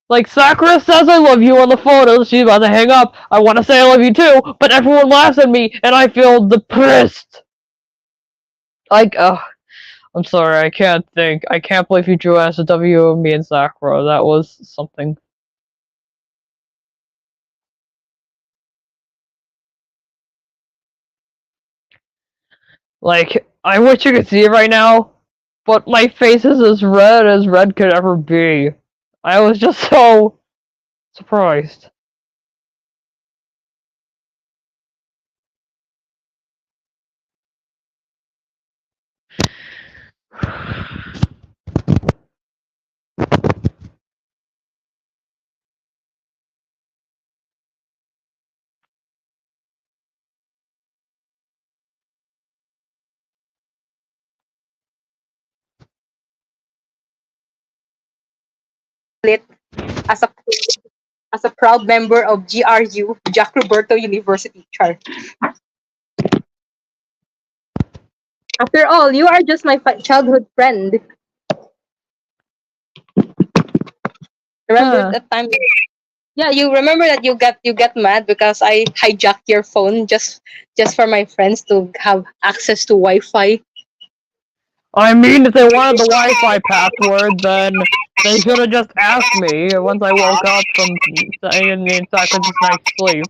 Like Sakura says I love you on the photos. She's about to hang up. I want to say I love you too, but everyone laughs at me, and I feel depressed. Like, I'm sorry, I can't think. I can't believe you drew SW of me and Sakura. That was something. Like, I wish you could see it right now, but my face is as red could ever be. I was just so surprised. Lit as a proud member of GRU, Jack Roberto University. Char. After all, you are just my childhood friend. Remember Huh. that time? Yeah, you remember that you get mad because I hijacked your phone just for my friends to have access to Wi-Fi. I mean, if they wanted the Wi-Fi password, then they should have just asked me once I woke up from in Sakura's night sleep.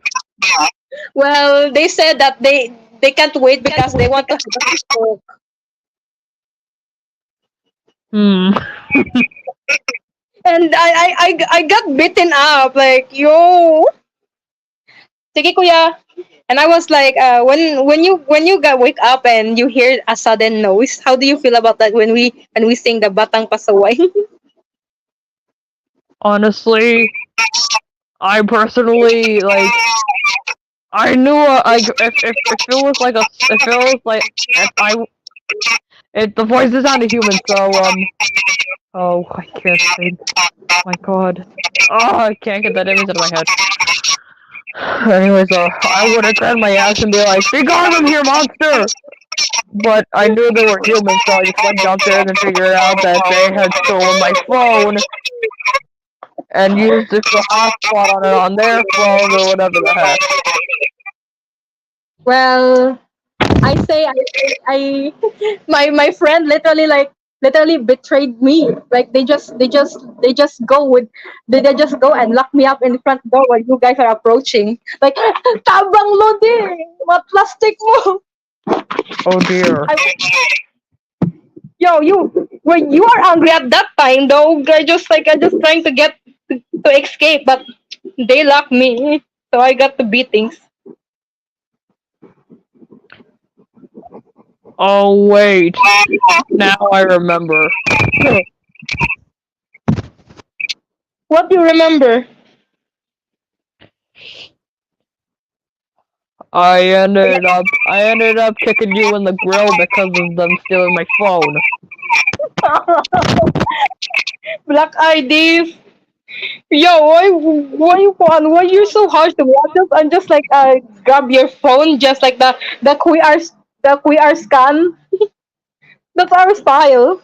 Well, they said that they can't wait because they want to have a smoke. Hmm. And I got bitten up like yo. Sige kuya. And I was like, when you got wake up and you hear a sudden noise, how do you feel about that when we sing the Batang Pasaway? Honestly, I personally like. I knew like if it was like if the voices sounded human, so oh, I can't think. Oh my god. Oh, I can't get that image out of my head. Anyways, I would have grabbed my ass and be like, "Be gone from here, monster!" But I knew they were human, so I just went downstairs and figured out that they had stolen my phone and used it for hotspot on it on their phone or whatever the heck. Well, I say I my friend literally like literally betrayed me. Like they just go and lock me up in the front door while you guys are approaching. Like tabang lo din, what plastic mo? Oh dear. Yo, you are angry at that time though. I just trying to get to escape, but they locked me, so I got the beatings. Oh wait. Now I remember. What do you remember? I ended up kicking you in the grill because of them stealing my phone. Black ID. Yo, why you're so harsh to me? I'm just like grab your phone just like the QR scan. That's our style.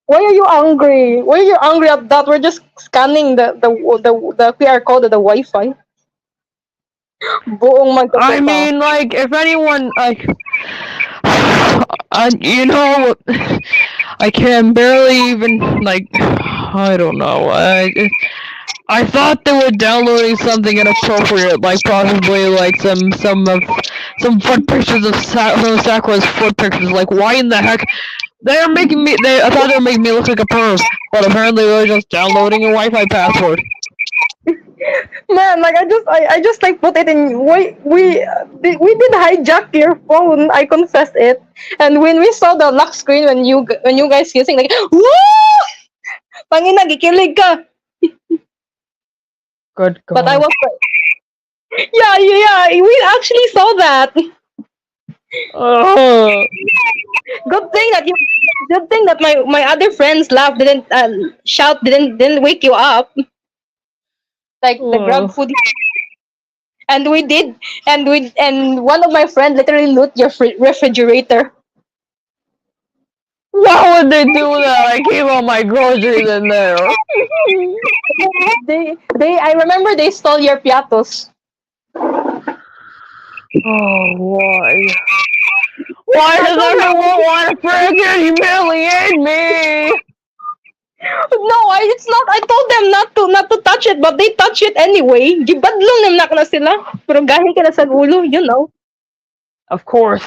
Why are you angry? Why are you angry at that? We're just scanning the QR code of the Wi-Fi. Buong I magkakita. mean, like, if anyone, like, I can barely even, like, I don't know. I thought they were downloading something inappropriate, like possibly like some foot pictures of Sakura's foot pictures. Like, why in the heck? I thought they were making me look like a perv, but apparently they were just downloading a Wi-Fi password. Man, like I just like put it in. We did hijack your phone. I confess it. And when we saw the lock screen when you guys using like woo, pangina gikilig ka. Good God. But I was like, yeah, we actually saw that. Oh. Good thing that you. Good thing that my other friends laughed, didn't shout, didn't wake you up. Like the grab food. And we did, and one of my friends literally loot your refrigerator. Why would they do that? I keep all my groceries in there. I remember they stole your piatos. Oh, why? Why does everyone want to freaking humiliate me? No, it's not. I told them not to touch it, but they touch it anyway. Gibadlong naman na sila. Pero gahin ka na sa ulo, you know. Of course,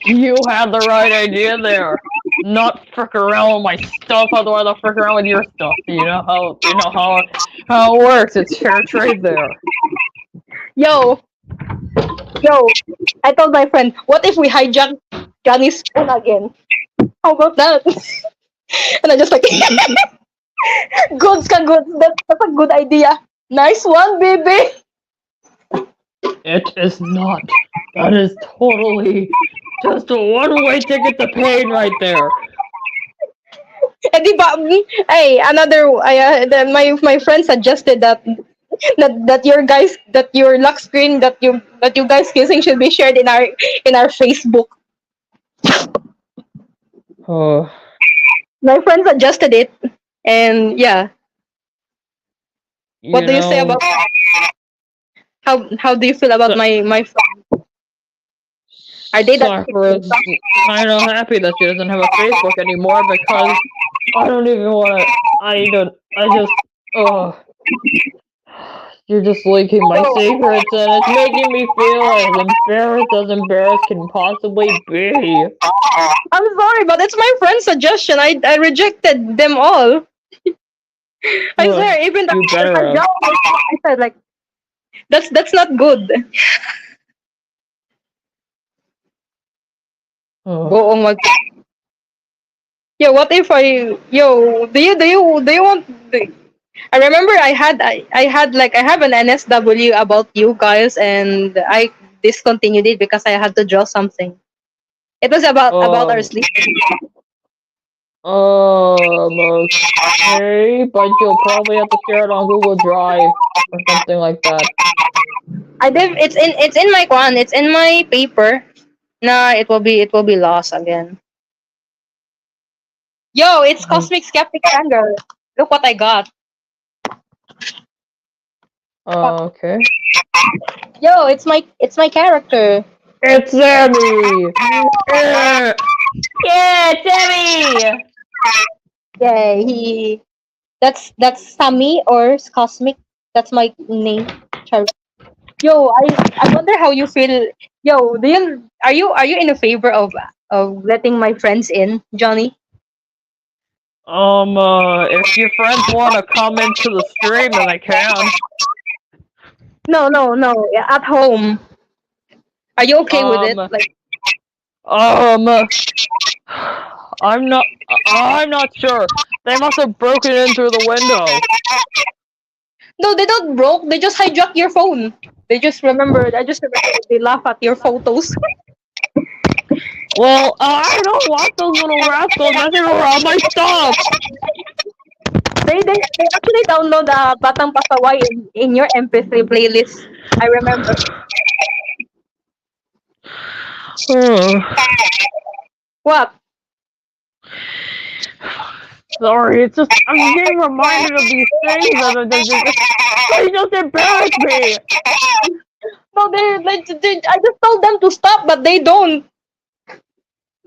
you had the right idea there. Not frick around with my stuff, otherwise I'll frick around with your stuff. You know how it works. It's fair trade there. Yo, I told my friend, what if we hijack Johnny's phone again? How about that? And I just like, goods ka goods. That's a good idea. Nice one, baby. It is not. That is totally just a one-way ticket to pain right there. Eh, di ba, hey, my friend suggested that your lock screen that you guys kissing should be shared in our Facebook. Oh. My friend suggested it, and yeah. What do you say about how do you feel about my friend? Are they that? Sakura's kind of happy that she doesn't have a Facebook anymore because I don't even want to. You're just leaking my secrets and it's making me feel as embarrassed as embarrassed can possibly be. I'm sorry, but it's my friend's suggestion. I rejected them all. I swear, even You better have. I said like that's not good. Oh. Buong mag. Yo, what if do you want? I remember I have an NSW about you guys, and I discontinued it because I had to draw something. It was about our sleep. Okay, but you'll probably have to share it on Google Drive or something like that. I did. It's in my one. It's in my paper. Nah, it will be lost again. Yo, it's Cosmic Skeptic Anger. Look what I got. Okay. Yo, it's my character. It's Sammy! Yeah. Yeah, Timmy! Yeah, that's Sammy or Cosmic. That's my name. Char- Yo, I wonder how you feel. Yo, are you in a favor of letting my friends in, Johnny? If your friends want to come into the stream, then they can. No, no, no. At home, are you okay with it? Um, Like, um, I'm not sure. They must have broken in through the window. no, they don't broke. They just hijack your phone. They just remember. I just remember that they laugh at your photos. Well, I don't want those little rascals messing around my stuff. They actually download Batang Pasaway in your MP3 playlist. I remember. What? Sorry, it's just I'm getting reminded of these things that they just embarrass me. No, I just told them to stop, but they don't.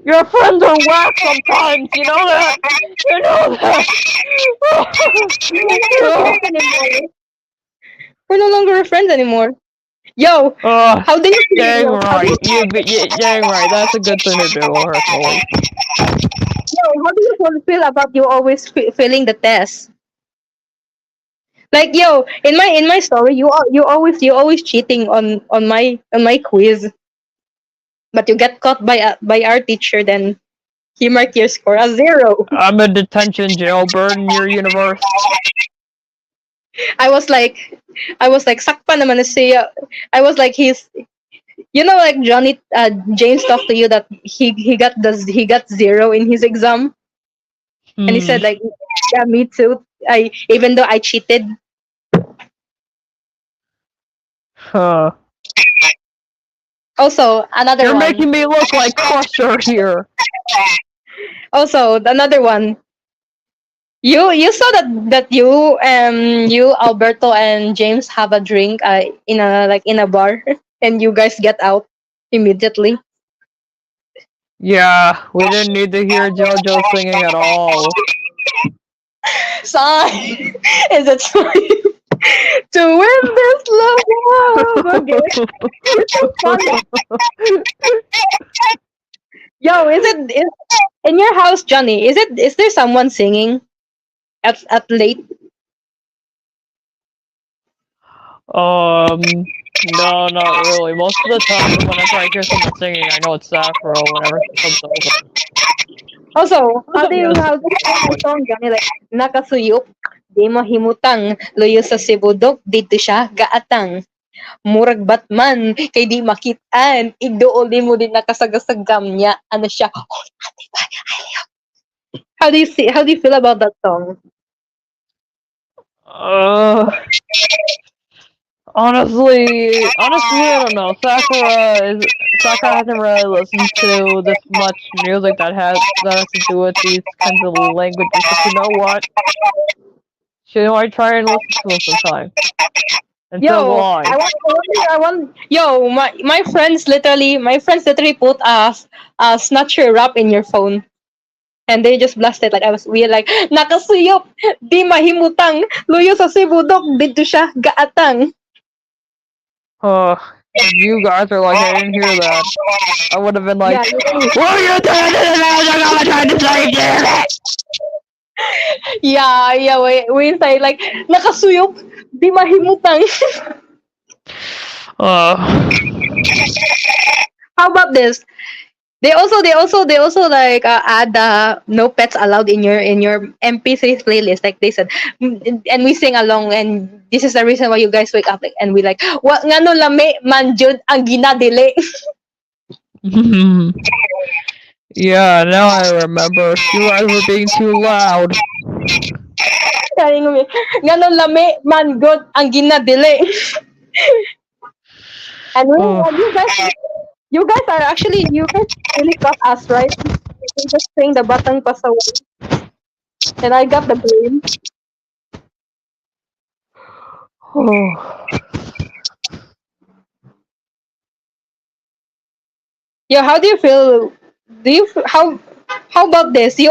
Your friends are whack sometimes, you know that? You know that? We're no longer friends anymore. We're no longer friends anymore. Yo, how do you feel? Dang Yo, right. Dang right. That's a good thing to do, personally. how do you feel about you always failing the test? Like, yo, in my story, you always cheating on my quiz, but you get caught by our teacher. Then he marked your score as 0. I'm a detention jailbird in your universe. I was like, sakpa naman na siya. I was like, like Johnny James talked to you that he got 0 in his exam, and he Hmm. said like, yeah, me too. I even though I cheated. Huh. Also, another You're one. making me look like Crusher here. Also, another one. You saw that you Alberto and James have a drink in a bar, and you guys get out immediately. Yeah, we didn't need to hear JoJo singing at all. Sigh, is it time to win this love again? It's so funny. Yo, is in your house, Johnny? Is there someone singing at late? No, not really. Most of the time, whenever I hear someone singing, I know it's Sappho whenever she comes over. Also, Yes. how do you sing the song, Johnny? Like, nakasuyop, di mo himutang, luyo sa sibudok, dito siya, gaatang. Murag Batman, kay di makitaan, igdool di mo din nakasagasagam niya, ano siya, oh, ate ba, how do you feel about that song? Uh, honestly, I don't know. Sakura hasn't really listened to this much music that has to do with these kinds of languages. But you know what? She might try and listen to them sometime. And so will Yo, I. yo, my friends literally put a snatcher rap in your phone. And they just blasted like we like nakasuyop, di mahimutang, luyo sa sibudok, dito siya, gaatang. You guys are like, I didn't hear that. I would have been like, Yeah, what are you doing? I'm trying to say, damn it! yeah, we say like nakasuyop, di mahimutang. How about this? They also like add no pets allowed in your MP3 playlist. Like they said, and we sing along, and this is the reason why you guys wake up. Like, and we like, what ngano lame man jud ang ginadili. Yeah, now I remember. You guys were being too loud. Ngano lame man good ang ginadili. And you guys really got us right. You just saying the batang pasaway, and I got the blame. Yo, how do you feel Do you how about this? Do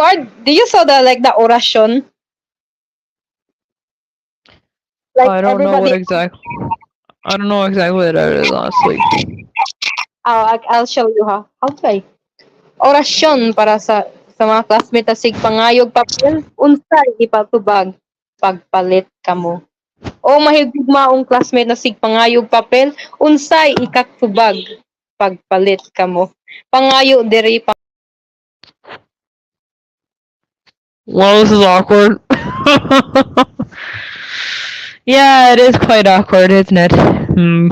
you saw the orasyon? Like I don't know what everybody. exactly. I don't know exactly what that is, honestly. I'll show you ha. Okay. Orasyon para sa mga classmate na sig pangayog papel, unsay ipatubag pagpalit kamo. O mahigugmaong classmate na sig pangayog papel, unsay ikatubag pagpalit kamo. Pangayo diri pa. Well, this is awkward. Yeah, it is quite awkward, isn't it? I'm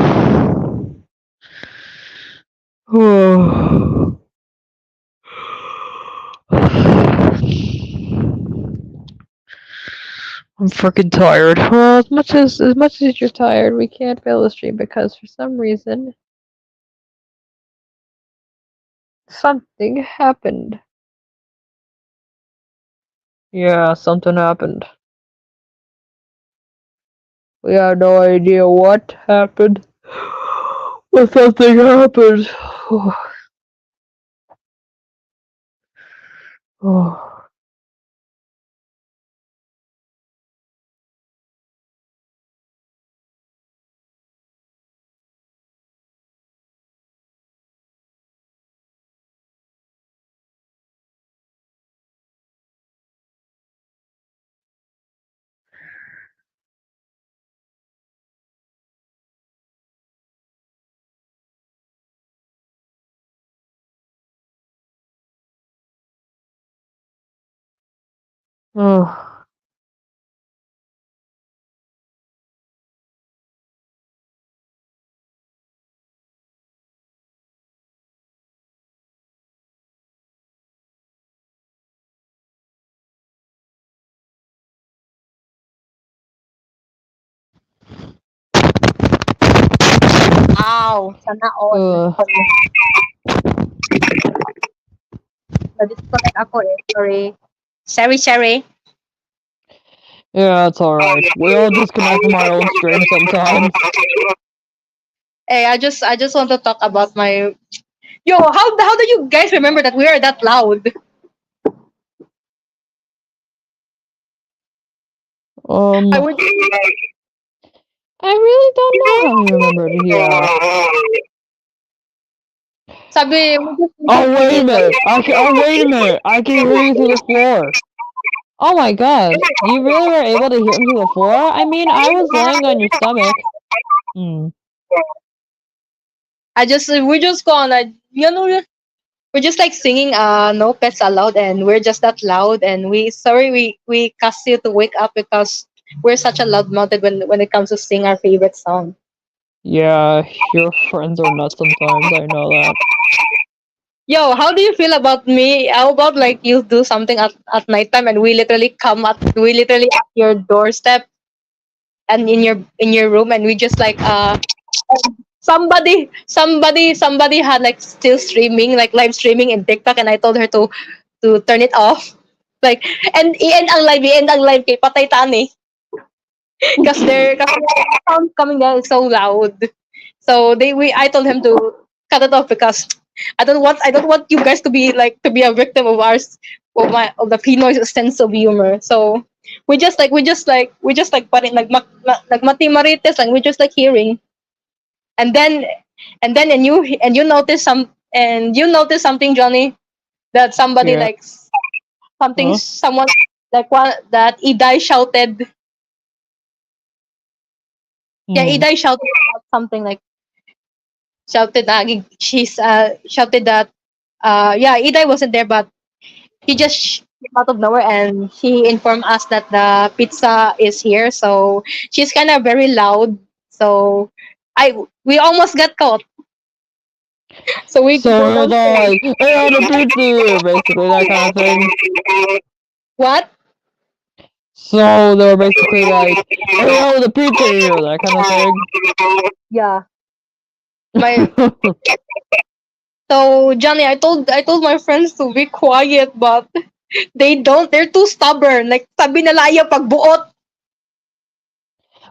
freaking tired. Well, as much as you're tired, we can't fail the stream because for some reason something happened. Yeah, something happened. We have no idea what happened, but something happened. Oh. Ow, sana all. Na-disconnect ako eh. Sorry. Sorry. Yeah, it's alright. We all disconnect from our own stream sometimes. Hey, I just want to talk about my. Yo, how do you guys remember that we are that loud? I would. I really don't know how you remembered it. Yeah. Sabi, Oh wait a minute! wait a minute! I can hear you through the floor. Oh my god! You really were able to hear me through the floor? I mean, I was laying on your stomach. we just go on we're just like singing No Pets Allowed, and we're just that loud, and we cast you to wake up because we're such a loud mouthed when it comes to sing our favorite song. Yeah, your friends are nuts sometimes. I know that. Yo, how do you feel about me? How about like you do something at nighttime and we literally at your doorstep and in your room, and we just like somebody had like still streaming, like live streaming in TikTok, and I told her to turn it off. Like, and i-end ang live kay patay tani. Because the sound coming down is so loud. So I told him to cut it off because I don't want you guys to be a victim of of the Pinoy's sense of humor. So we just like putting like nagmati marites lang, we just like hearing. And then you notice something, Johnny, that somebody Yeah. like something Huh? someone like one that Iday shouted. Yeah, Iday shouted about something like shouted that yeah, Iday wasn't there, but he just came out of nowhere and he informed us that the pizza is here. So she's kind of very loud. So we almost got caught. So we So go it was all like, hey, the pizza here, basically, that kind of thing. What? So they were basically like, hey, the pizza here, that kind of thing. Yeah. So Johnny, I told my friends to be quiet, but they don't. They're too stubborn. Like sabi nila ayaw pagbuot.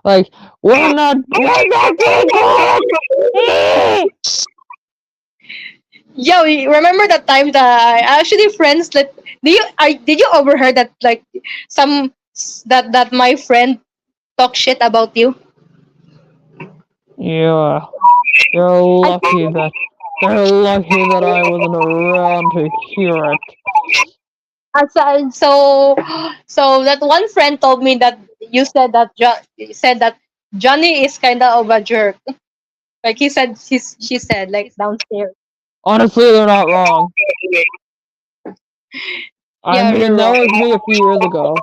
Like, we're not being quiet! Yo, you remember that time that actually friends that did you overheard that like some that my friend talk shit about you? Yeah. They're I lucky that I wasn't around to hear it. so that one friend told me that you said that you said that Johnny is kind of a jerk. Like she said like downstairs. Honestly, they're not wrong. I Yeah, mean, you're that wrong. was me a few years ago.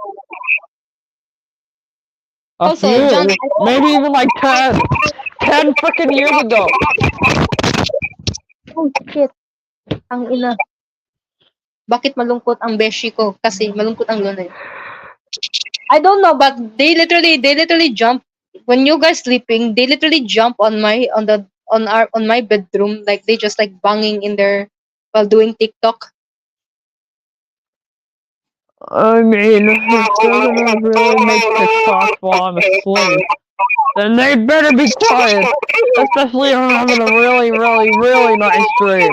A Also, John, few, maybe even like 10 freaking years ago. oh shit, ang ina. Bakit malungkot ang beshi ko? Kasi malungkot ang lunay. I don't know, but they literally jump when you guys sleeping. They literally jump on my bedroom, like they just like banging in there while doing TikTok. I mean, if they're gonna really make TikToks while I'm asleep, then they better be quiet. Especially if I'm having a really, really, really nice dream.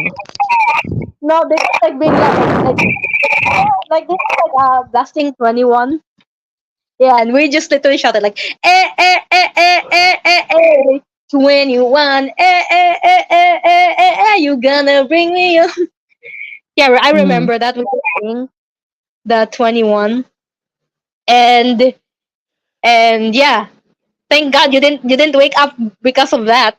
No, they just like being like this is like blasting 21. Yeah, and we just literally shouted like 21 you gonna bring me up. Yeah, I Hmm. remember that we were saying the 21 and yeah, thank God you didn't wake up because of that.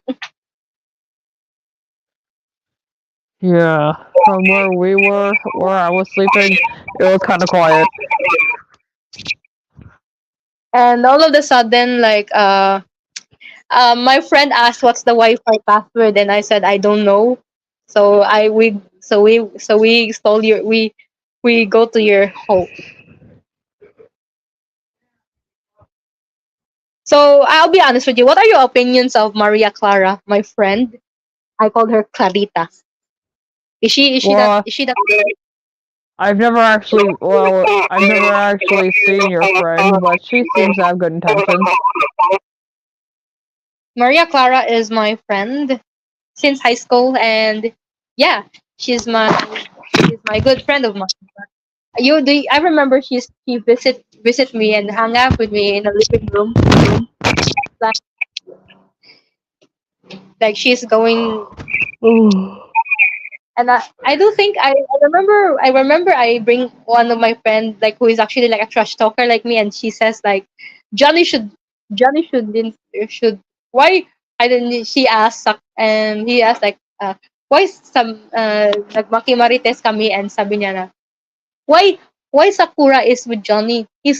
Yeah, from where we were, where I was sleeping, it was kind of quiet. And all of a sudden, like my friend asked what's the Wi-Fi password, and I said I don't know. So we stole your we go to your home. So I'll be honest with you. What are your opinions of Maria Clara, my friend? I called her Clarita. Well, is she that I've never actually seen your friend, but she seems to have good intentions. Maria Clara is my friend since high school, and yeah, she's my she's my good friend of mine. I remember she visit me and hung out with me in the living room. Like, like she's going, and I do think I remember I bring one of my friend like who is actually like a trash talker like me, and she says like Johnny should Johnny should why I didn't she asked and he asked like why some nagmakimarites kami and sabi niya na why Sakura is with Johnny he,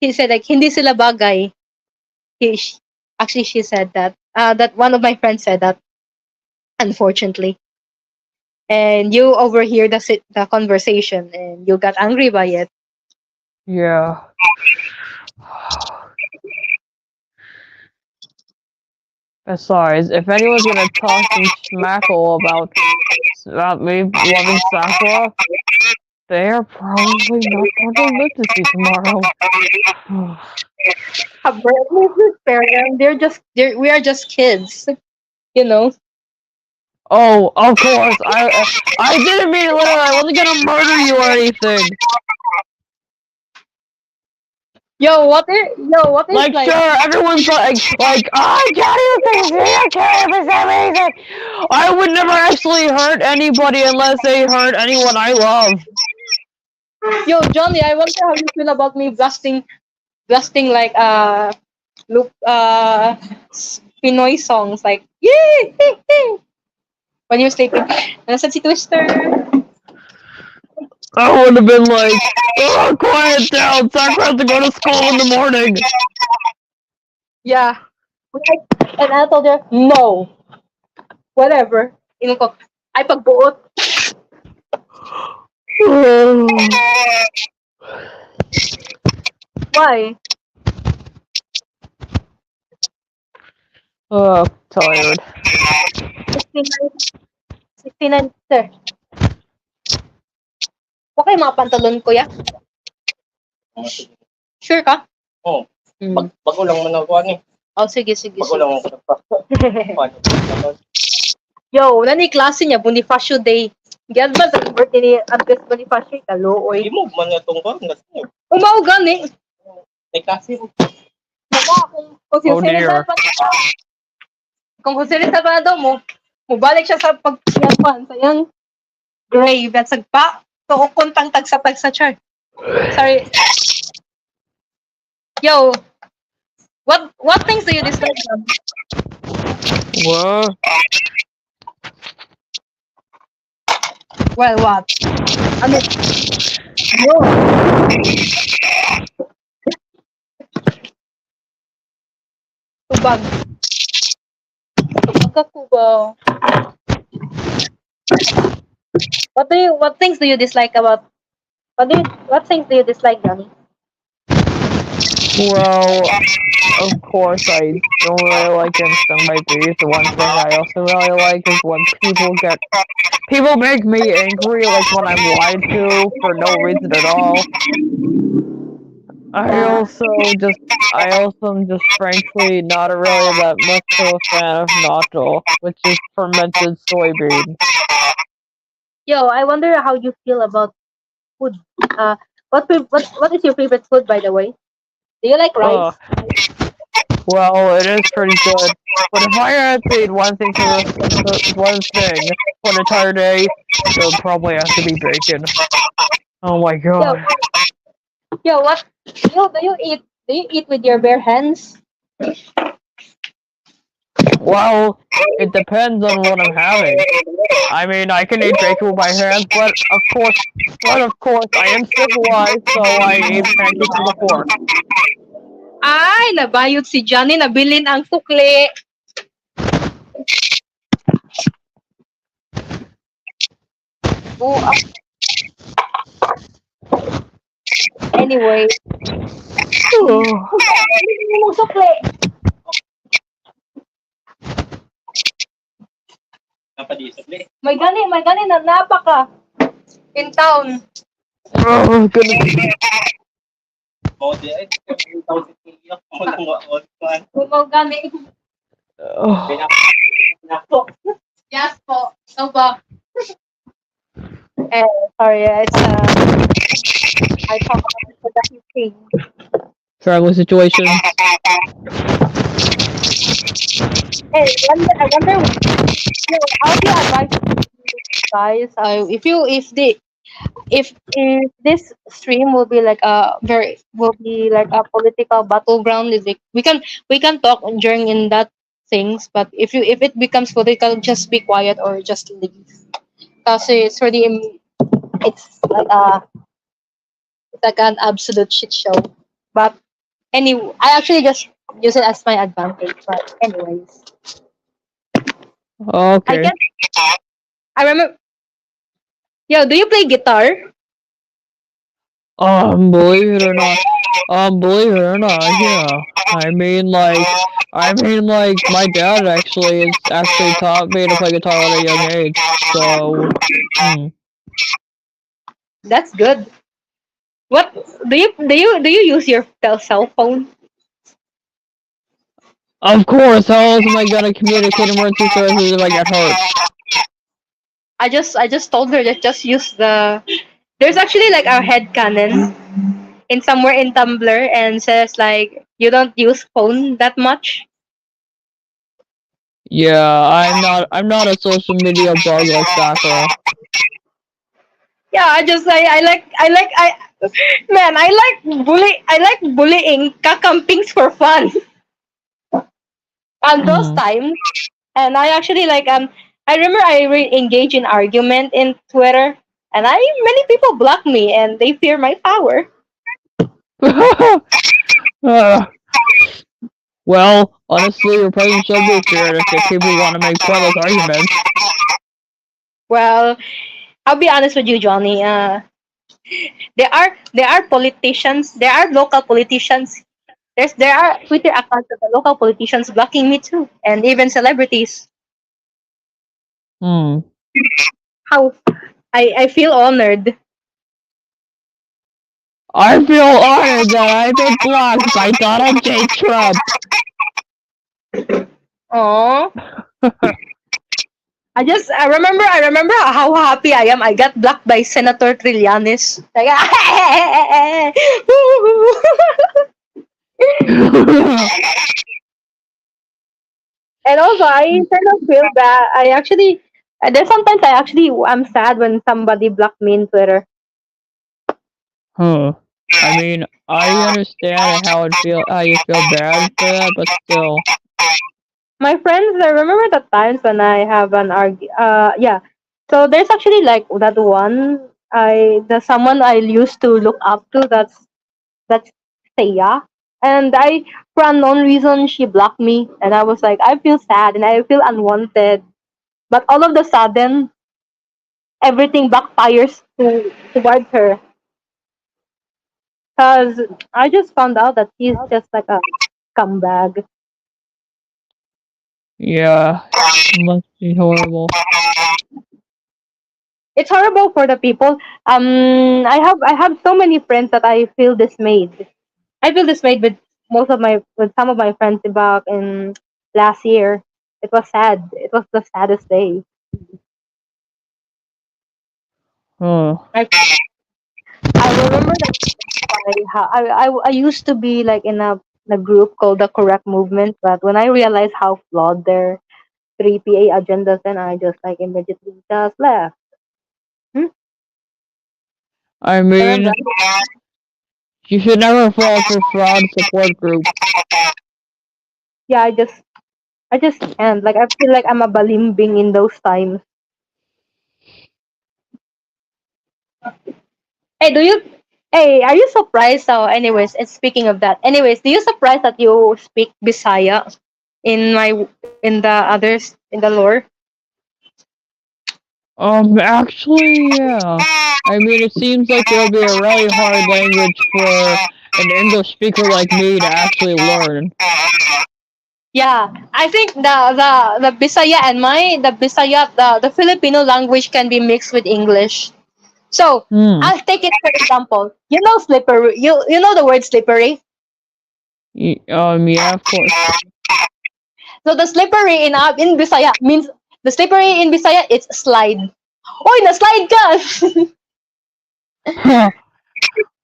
he said like hindi sila bagay. Actually she said that that one of my friends said that, unfortunately, and you overhear the conversation and you got angry by it. Yeah. Besides, if anyone's gonna talk some schmackle about me loving Sakura, they are probably not going to live to see tomorrow. We are just kids, you know. Oh, of course. I didn't mean it literally. I wasn't gonna murder you or anything. What is Like, sure, everyone's oh, Johnny was a serial killer for some reason. I would never actually hurt anybody unless they hurt anyone I love. Johnny, I wonder how you feel about me blasting like loop Pinoy songs like yay when you're sleeping. Nasaan si Twister? I would have been like, oh, quiet down. Sakura has to go to school in the morning. Yeah. And I told her, no. Whatever. Ino ko, ay pagbuot. Why? Oh, tired. 69, 69, sir. Okay, mga pantalon ko, ya? Sure ka? Oo. Mm. Bago lang man ako, ano eh. Oh, sige. Bago lang ako nagpa- Yo, nani klase niya, Bonifacio Day. Gyan ba sa birthday ni Andres Bonifacio? Kaluoy. Di mo man nga tungkol nga sa'yo. Umaw gani. May kasi Mama, kung Oh sinisirisan dear. pa niya, kung sinisirisan pa na daw mo, mubalik siya sa pagsiyapan sa yung grave at sagpa. So, kuntang tagsa-tagsa char. Sorry. Yo, what things do you dislike them? What? Well, what? Ano? Yo. Tubag. Tubag ka kuba. What things do you dislike about what things do you dislike, Johnny? Well, of course I don't really like getting stung by bees. The one thing I also really like is when people make me angry, like when I'm lied to for no reason at all. I also am just frankly not really that much of a fan of natto, which is fermented soybean. Yo, I wonder how you feel about food. What is your favorite food, by the way? Do you like rice? Well, it is pretty good. But if I had to eat one thing for an entire day, it would probably have to be bacon. Oh my Yo, god. yo, what? Yo, do you eat with your bare hands? Well, it depends on what I'm having. I mean, I can eat bacon with my hands, but of course, I am civilized, so I eat pancakes with a fork. Ay, nabayot si Johnny, nabilin ang tukli. Anyway. Nabilin ang sukli. napadisable. May gani na napaka in town. Oh, goodness. O di ay, yung tawag sa iyak mo lang kuan. Umaw gani. Oh. Po. Yes po. So ba? Sorry, it's I talk about the thing. Traveling situation. Hey, I wonder, how do you advise guys? If this stream will be like a political battleground, is it, we can talk during in that things, but if it becomes political, just be quiet or just leave. Kasi it's really it's like an absolute shit show. But anyway, I actually just use it as my advantage. But anyways. Okay. I remember. Yo, do you play guitar? Believe it or not. Yeah. I mean, like, my dad actually taught me to play guitar at a young age. So, That's good. What do you use your cell phone? Of course, how else am I gonna communicate emergency services if I get hurt? I just told her that just use the. There's actually like a headcanon in somewhere in Tumblr and says like you don't use phone that much. Yeah, I'm not a social media bug like Sakura. Yeah, I like bullying kakampings for fun. Those times, and I actually I remember I engaged in argument in Twitter, and many people block me and they fear my power. Well, honestly, your presence should be feared if people want to make pointless arguments. Well, I'll be honest with you, Johnny. There are politicians. There are local politicians. There are Twitter accounts of the local politicians blocking me too, and even celebrities. How I feel honored. I feel honored that I've been blocked by Donald J. Trump. Aww. I remember how happy I am. I got blocked by Senator Trillanes. Like, and also, I kind of feel bad. I actually, there's sometimes I'm sad when somebody blocked me in Twitter. Huh. I mean, I understand how you feel bad for that, but still. My friends, I remember the times when I have an argue. Yeah. So there's actually like that one. The someone I used to look up to. That's Saya. And for unknown reason, she blocked me, and I was like, I feel sad and I feel unwanted. But all of the sudden, everything backfires towards her. Cause I just found out that she's just like a scumbag. Yeah. Must be horrible. It's horrible for the people. I have so many friends that I feel dismayed. I feel dismayed with with some of my friends back in last year. It was sad. It was the saddest day. Huh. I remember that I used to be like in a group called the Correct Movement, but when I realized how flawed their 3PA agendas, then I just like immediately just left. Hmm? I Remember? mean, you should never fall for fraud support groups. Yeah, I just can't. Like I feel like I'm a balimbing in those times. Hey, are you surprised? So, anyways, and speaking of that, anyways, do you surprised that you speak Bisaya in the others in the lore? Actually, yeah. I mean, it seems like it would be a really hard language for an English speaker like me to actually learn. Yeah, I think the Bisaya and the Bisaya the Filipino language can be mixed with English. So Hmm. I'll take it for example. You know slippery. You know the word slippery. Yeah, of course. So the slippery in Bisaya means the slippery in Bisaya it's slide. Oy, na slide ka. Huh.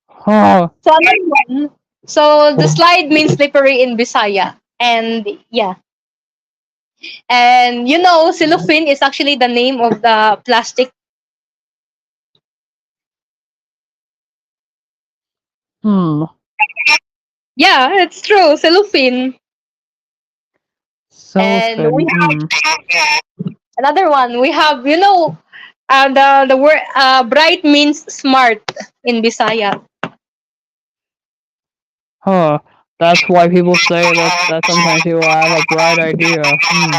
Huh. So another one. So the slide means slippery in Bisaya. And yeah. And cellophane is actually the name of the plastic. Hmm. Yeah, it's true. Cellophane. And we Cellophane. have Hmm. another one. We have, the word bright means smart in Bisaya. Huh. That's why people say that sometimes people have a bright idea. Hmm.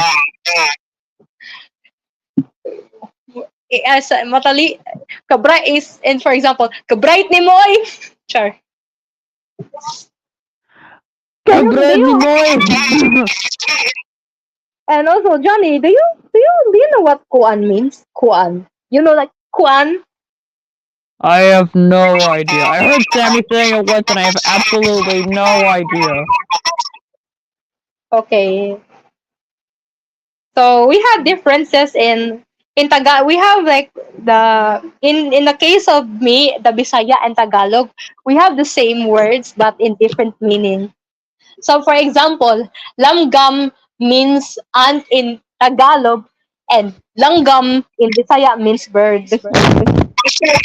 As matali, ka-bright is, and for example, ka-bright ni mo oy. Char. Do Bread ni you, boy. and also Johnny, do you know what kuan means? Kuan. You know like kuan? I have no idea. I heard Sammy saying it once, and I have absolutely no idea. Okay. So we have differences in Tagalog. We have like in the case of me, the Bisaya and Tagalog, we have the same words but in different meaning. So for example, langgam means ant in Tagalog and langgam in Bisaya means bird.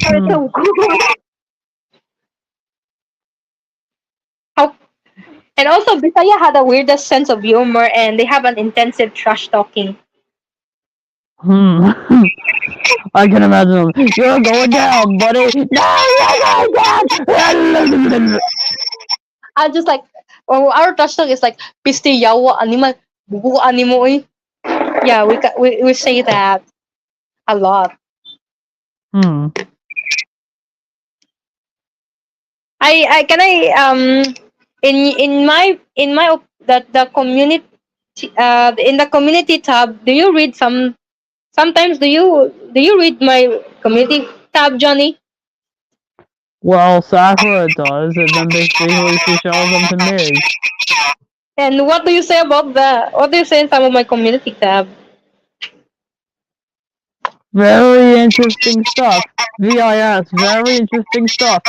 Hmm. So, how, and also Bisaya had the weirdest sense of humor and they have an intensive trash talking. Hmm. I can imagine them. You're going down, buddy. No, you're going down. I just like our trash talk is like piste yawa animal bubu animo eh. Yeah, we say that a lot. Hmm. I can I in my that the community in the community tab, do you read sometimes do you read my community tab, Johnny? Well, Sakura does, and then basically she shows them to me. And what do you say in some of my community tab? Very interesting stuff. VIS, very interesting stuff.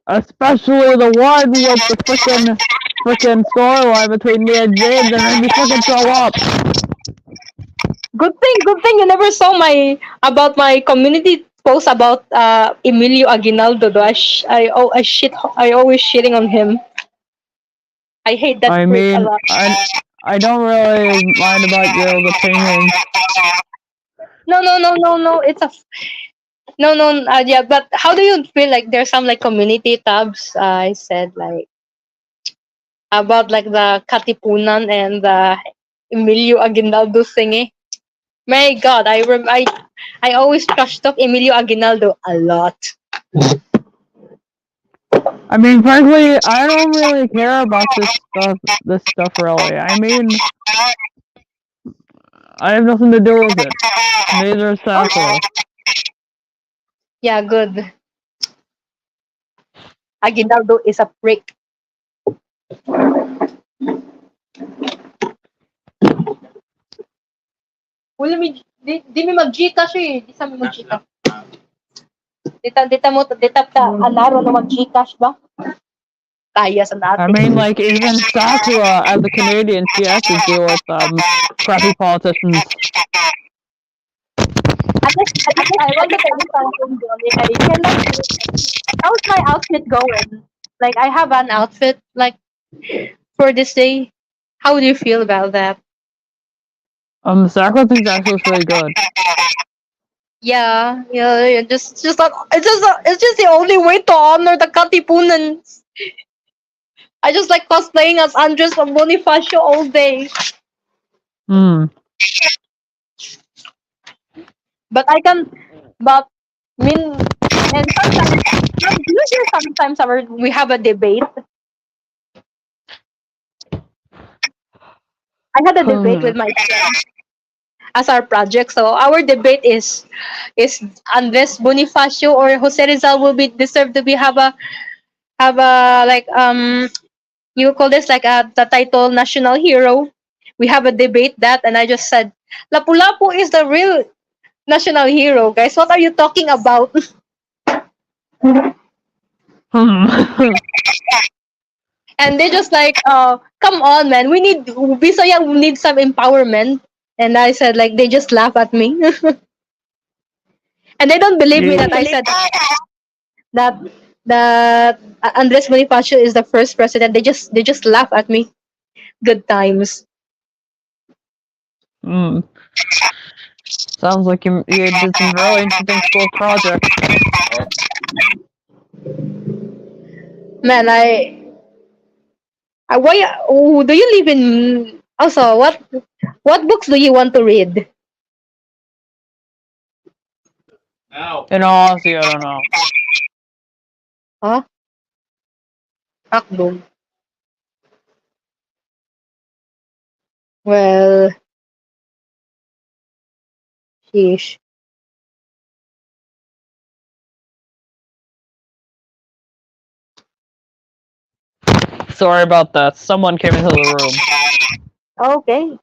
Especially the one with the frickin' storyline between me and James that made me fucking throw up. Good thing you never saw about my community post about Emilio Aguinaldo. Though I always shitting on him. I hate that I prick a mean, lot. I don't really mind about your opinions. No. No. Yeah, but how do you feel like there's some like community tabs? I said like about like the Katipunan and the Emilio Aguinaldo thingy. My God, I always trash talk Emilio Aguinaldo a lot. I mean, frankly, I don't really care about this stuff really. I mean, I have nothing to do with it. Neither is Sakura. Yeah, good. Aguinaldo is a prick. Wala di mi mag-Gcash eh. Di sa mi mag-Gcash. Dita ta anaro na mag-Gcash ba? Kaya sa I natin. mean, like, even Sakura, as a Canadian, she has to deal with, crappy politicians. I want to tell you something, Johnny. I cannot how's my outfit going? Like, I have an outfit, like, for this day. How do you feel about that? Sakura thinks that looks really good. Yeah, it's just the only way to honor the Katipunan. I just like cosplaying as Andres from Bonifacio all day. Hmm. But I can, but mean, and sometimes, do you hear sometimes we have a debate? I had a debate with my friend as our project. So our debate is Andres Bonifacio or Jose Rizal will be deserved to be have a like you call this like the title national hero. We have a debate that, and I just said Lapu-Lapu is the real national hero, guys. What are you talking about? And they just like, come on, man. We need Bisaya. We need some empowerment. And I said like they just laugh at me, and they don't believe me that I said that that Andres Bonifacio is the first president. They just laugh at me. Good times. Hmm. Sounds like you did some really interesting school projects. Man, I why do you live in also what books do you want to read? In all honesty, I don't know. Huh? Akbong. Well, sheesh. Sorry about that. Someone came into the room. Okay.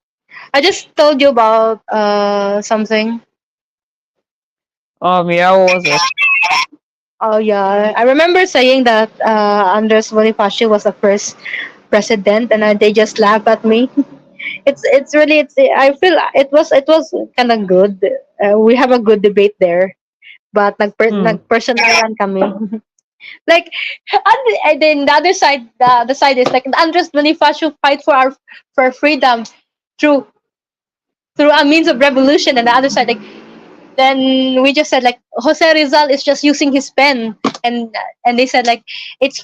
I just told you about something. Yeah, what was it? Oh yeah, I remember saying that Andres Bonifacio was the first president, and they just laugh at me. It's really I feel it was kind of good. We have a good debate there, but nagpersonalan kami. Like, and then the other side, the side is like Andres Bonifacio fight for freedom through through a means of revolution, and the other side like then we just said like Jose Rizal is just using his pen, and they said like his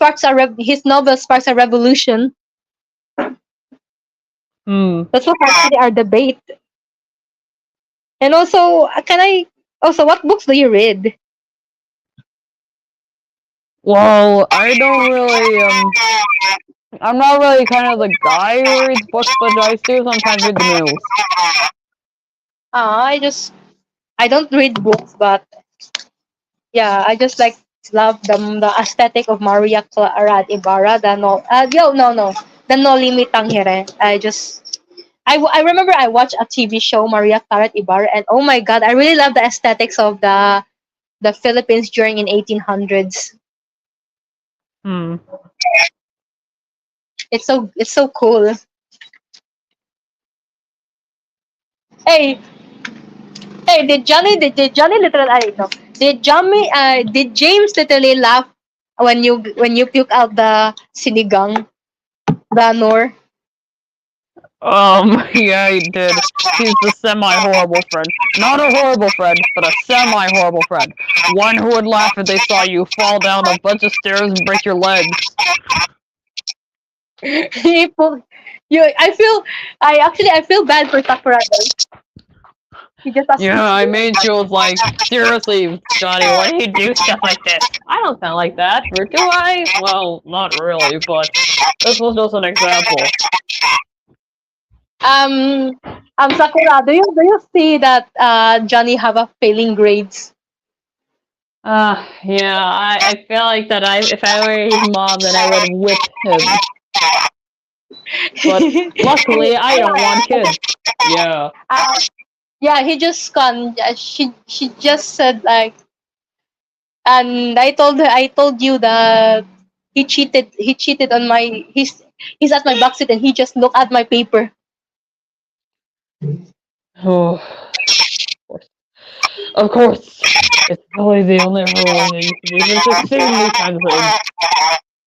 novel sparks a revolution. That's what actually our debate. And also, can I also what books do you read? Well, I don't really, I'm not really kind of the guy who reads books, but I do sometimes read the news. I don't read books, but yeah, I just like love the aesthetic of Maria Clara Ibarra. The no, no, the No Limitang Here. I just I remember I watched a TV show, Maria Clara at Ibarra, and oh my god, I really love the aesthetics of the Philippines during in 1800s. Hmm. It's so cool. Hey, hey, did Johnny literally no. Did James literally laugh when you puke out the sinigang, the nor? Yeah, he did. He's the semi-horrible friend. Not a horrible friend, but a semi-horrible friend. One who would laugh if they saw you fall down a bunch of stairs and break your legs. He pulled you. I feel bad for Sakura though. He just asked. Yeah, I mean, she was like, seriously, Johnny, why do you do stuff like this? I don't sound like that, or do I? Well, not really, but this was just an example. Um, Sakura, do you see that Johnny have a failing grades? Yeah, I feel like that if I were his mom, then I would whip him. But luckily, I don't want kids. Yeah. Yeah, he just gone. She just said like, and I told you that he cheated. He cheated on my. He's at my box seat and he just looked at my paper. Oh, of course. It's probably the only rule that you can even succeed in these kinds of things.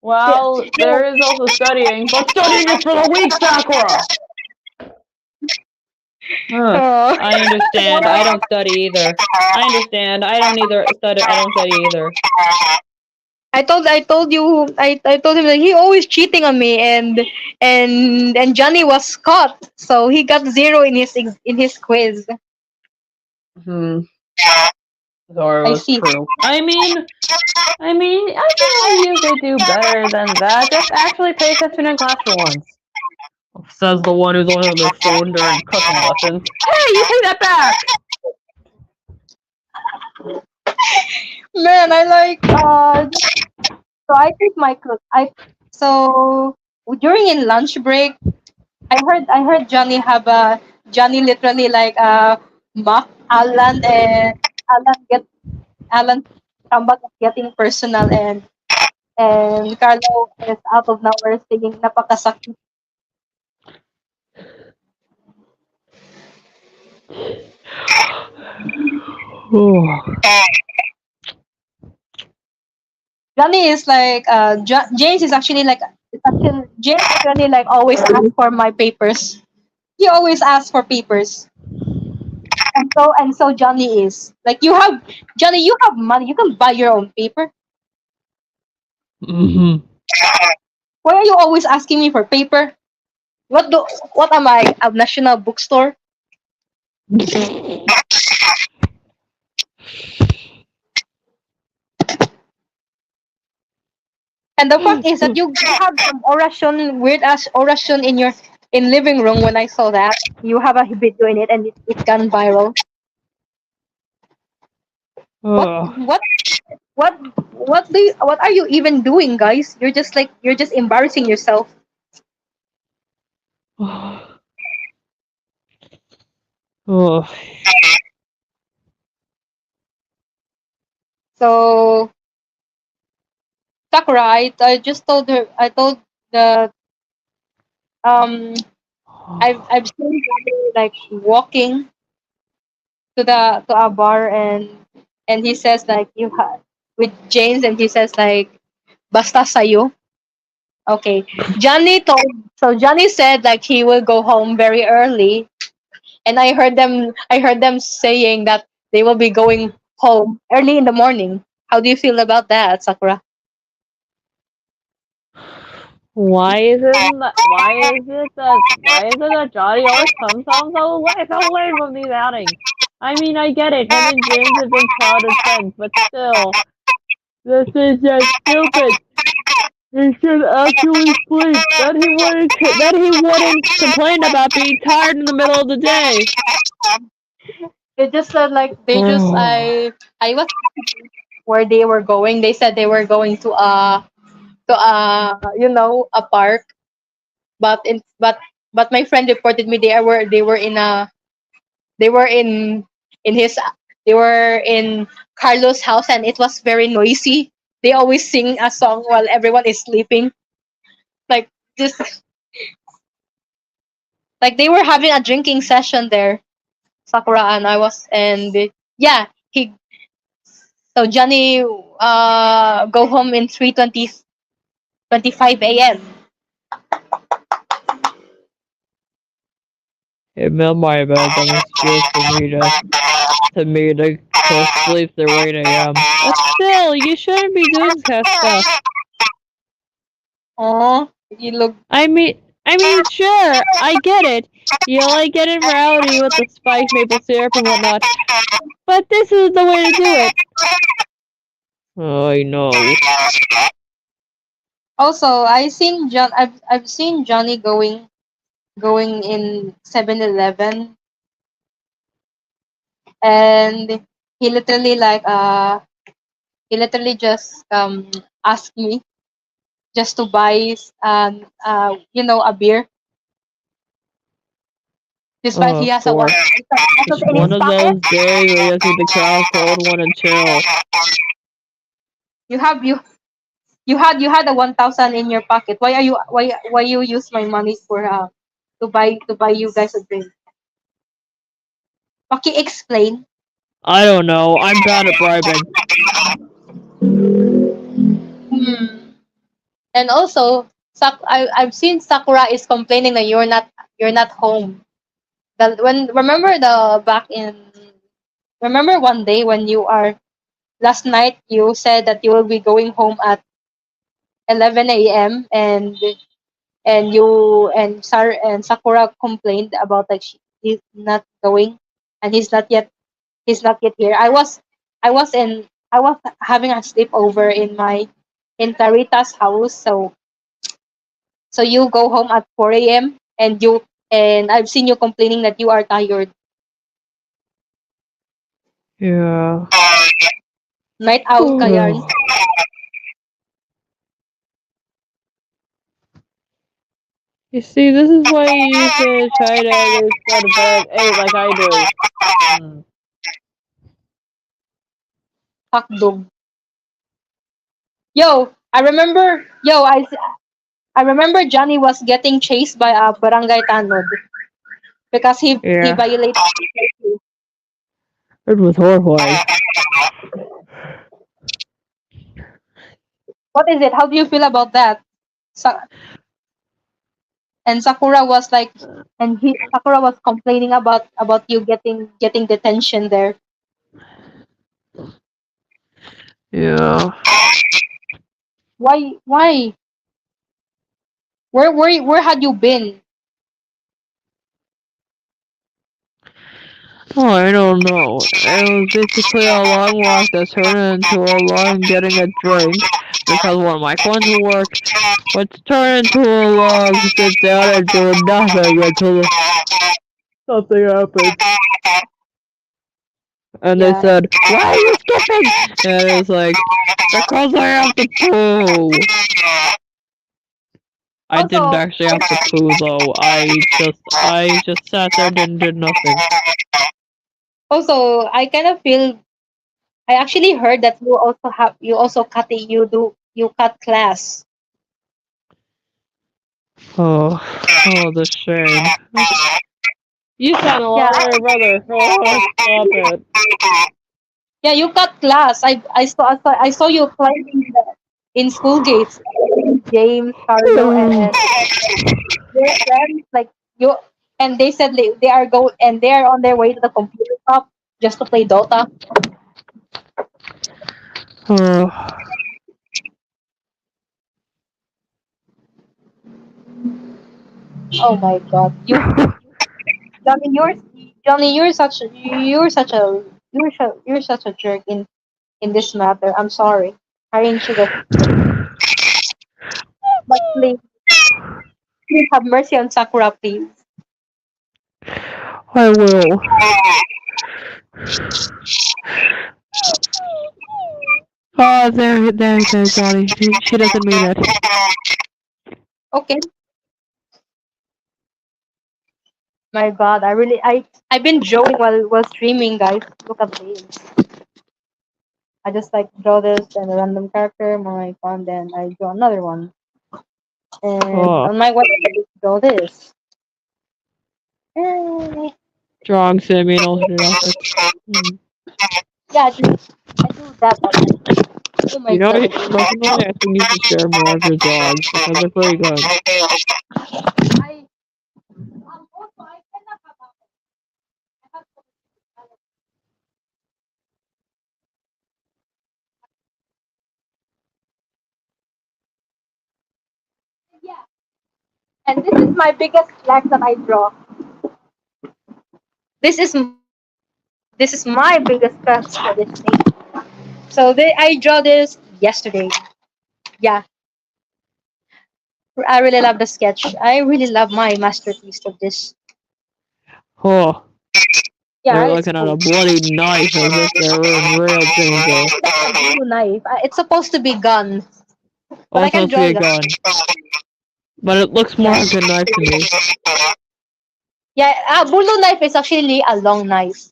Well, there is also studying, but studying is for the weak, Sakura! Oh. I understand. I don't study either. I understand. I don't study. I don't study either. I told him that he always cheating on me, and Johnny was caught, so he got zero in his quiz. Hmm. Sorry, I was see. true. I feel like you could do better than that. Just actually pay attention in class for once. Says the one who's always on their phone during cooking lessons. Hey, you take that back! Man, I like so I take my cook. I so during in lunch break, I heard Johnny literally like mock Alan, and Alan come back getting personal, and Carlo is out of nowhere singing napakasakit. Johnny is like James is actually like James actually like always asks for my papers. He always asks for papers. And so Johnny is like, Johnny, you have money, you can buy your own paper. Mm-hmm. Why are you always asking me for paper? What am I, a national bookstore? And the fact is that you have some oration, weird ass oration in your in living room. When I saw that, you have a video in it, and it's gone viral. What what what what are you even doing, guys? You're just embarrassing yourself. Oh. So Sakura, I just told her, I told the um I've seen Johnny like walking to a bar, and he says like you have with James, and he says like basta sayo. Okay. Johnny said like he will go home very early, and I heard them saying that they will be going home early in the morning. How do you feel about that, Sakura? Why is it that Johnny always comes home so late from these outings? I mean, I get it. Him and James have been childhood friends, but still, this is just stupid. He should actually sleep. Then he wouldn't complain about being tired in the middle of the day. They just said like I was where they were going. They said they were going to a park, but but my friend reported me they were in a they were in his they were in Carlos' house, and it was very noisy. They always sing a song while everyone is sleeping. Like just like they were having a drinking session there. Sakura and I was and yeah, he so Johnny go home in 3:25 a.m. It made my bed an excuse to me to sleep through 8 a.m. But still, you shouldn't be doing that stuff. Oh, you look Sure, I get it. You like getting rowdy with the spiked maple syrup and whatnot, but this is the way to do it. I know. also I've seen Johnny going in 7-Eleven, and he literally he literally just asked me just to buy a beer, despite he Of has a course. pesos It's in one his of pocket. those days where you have to be the crowd cold one and chill. You have you had a 1,000 in your pocket. Why you use my money for to buy you guys a drink? Paki explain. I don't know. I'm bad at bribing. Hmm. And also, I've seen Sakura is complaining that you're not home. When remember the back in remember one day when you are last night you said that you will be going home at 11 a.m. and you and Sakura complained about that he's not going and he's not yet here. I was having a sleepover in Tarita's house, so you go home at 4 a.m. and I've seen you complaining that you are tired. Yeah. Night out ka yarn. You see, this is why you should try to at least go to bed at 8 like I do. Hmm. Hakdog. I remember Johnny was getting chased by a barangay tanod because he Yeah. violated curfew. It was horrifying. What is it? How do you feel about that? Sa- and Sakura was like Sakura was complaining about you getting detention there. Yeah. Why? Where had you been? Oh, I don't know. It was basically a long walk that turned into a long getting a drink because one of my friends would work, which turned into a long sit down and do nothing until something happened. And they Yeah. said, "Why are you skipping?" And it was like, "Because I have to poo." I didn't Also, actually have to poo though. I just sat there and did nothing. I kind of feel I actually heard that you also cut you cut class. Oh, oh, the shame. You sound a Yeah, lot like your brother. Oh, stop it. yeah, you cut class. I saw you climbing in school gates. James, Carlo, and their friends like you, and they said they are on their way to the computer shop just to play Dota. Oh. Oh my God, Johnny, you're such a jerk in this matter. I'm sorry. Harin Sugar. But please have mercy on Sakura, please. I will. Oh, there, Johnny. She doesn't mean it. Okay. My God, I've been drawing while streaming, guys. Look at this. I just like draw this and a random character, my phone, then I draw another one. And Oh, on my web, I just draw this. Eh, drawing Sammy and alternate outfits. yeah, I do that. Oh my You know, God. personally, I think you should share more of your drawings because they're pretty good. I also I cannot have I have yeah. And this is my biggest flag that I draw. This is this is my biggest flag for this thing. So I draw this yesterday. Yeah, I really love the sketch. I really love my masterpiece of this. Oh, Yeah, they're it's looking at cool. a bloody knife as if they were in real danger. That's a blue knife. It's supposed to be gun, but Oh, I it's can supposed to draw be a a gun. gun, but it looks more Yeah, like a knife to me. yeah. Blue knife is actually a long knife.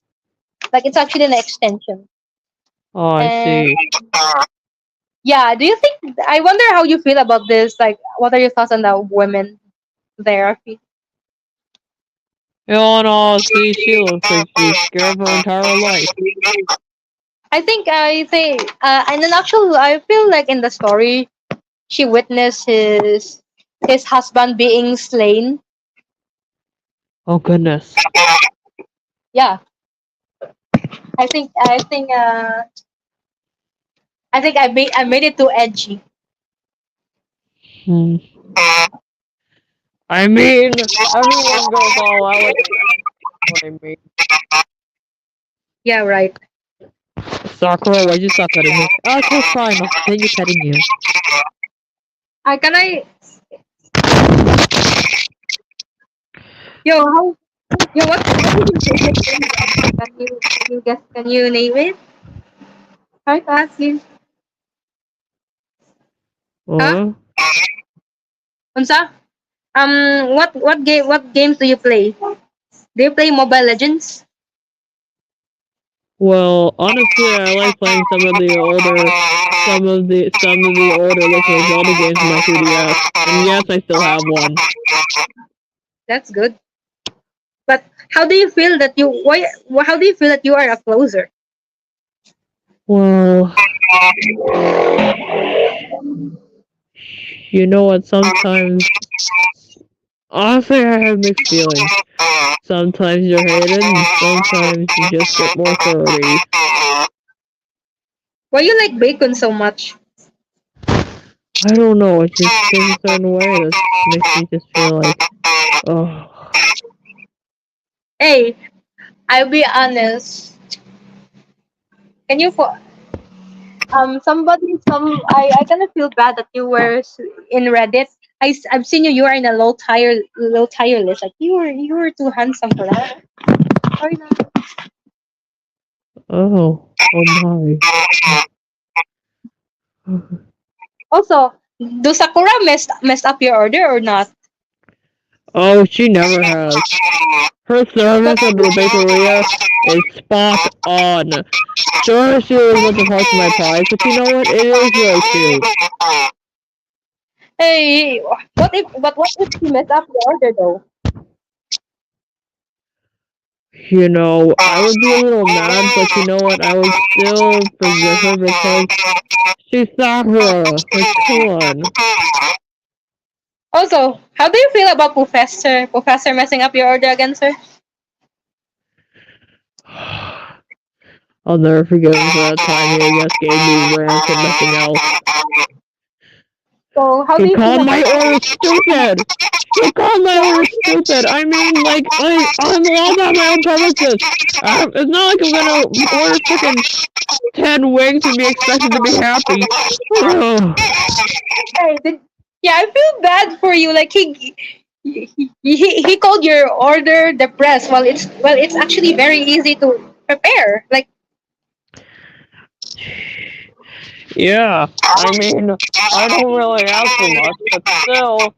Like it's actually an extension. Oh, I And see. yeah, do you think? I wonder how you feel about this. Like, what are your thoughts on the women therapy? In all honesty, she looks like she's scared for her entire life. I think, and then actually, I feel like in the story, she witnessed his husband being slain. Oh goodness. Yeah, I think I think I think I made it too edgy. Hmm. I mean, everyone goes all out with it. What I mean. Yeah, right. Sakura, why'd you stop petting me? Oh, okay, fine. I'll continue petting you. I can I yo how yo what is your favorite game? Can you guess? Can you name it? Hi, to ask you. Huh? Huh? Unsa? What games do you play? Do you play Mobile Legends? Well, honestly, I like playing some of the older Legend of Zelda games on my 3DS. And yes, I still have one. That's good. But how do you feel that you why how do you feel that you are a closer? Well, you know what? Sometimes, honestly, I have mixed feelings. Sometimes you're hated, and sometimes you just get more flirty. Why you like bacon so much? I don't know. It just tastes a certain way that makes me just feel like, oh. Hey, I'll be honest. Can you somebody I kind of feel bad that you were in Reddit. I've seen you. You are in a low tire list. Like you were too handsome for that. Sorry na. Oh my. Also, do Sakura messed up your order or not? Oh, she never has. Her But service at the bakeria is spot on. Sure, she was with the parts of my pies, but you know what? It is really cute. hey, what if she messed up your order though? You know, I would be a little mad, but you know what? I would still forgive her because she's Sakura. Like, come on. Also, how do you feel about Professor messing up your order again, sir? I'll never forgive him for that time he just gave me ranch and nothing else. So how do He you feel called my about order stupid! He called my order stupid! I mean, like, I'm allowed to have my own preferences! It's not like I'm gonna order freaking 10 wings and be expected to be happy. Ugh. hey, yeah, I feel bad for you. Like he called your order depressed. Well, it's actually very easy to prepare. Like Yeah, I mean, I don't really ask for much, but still,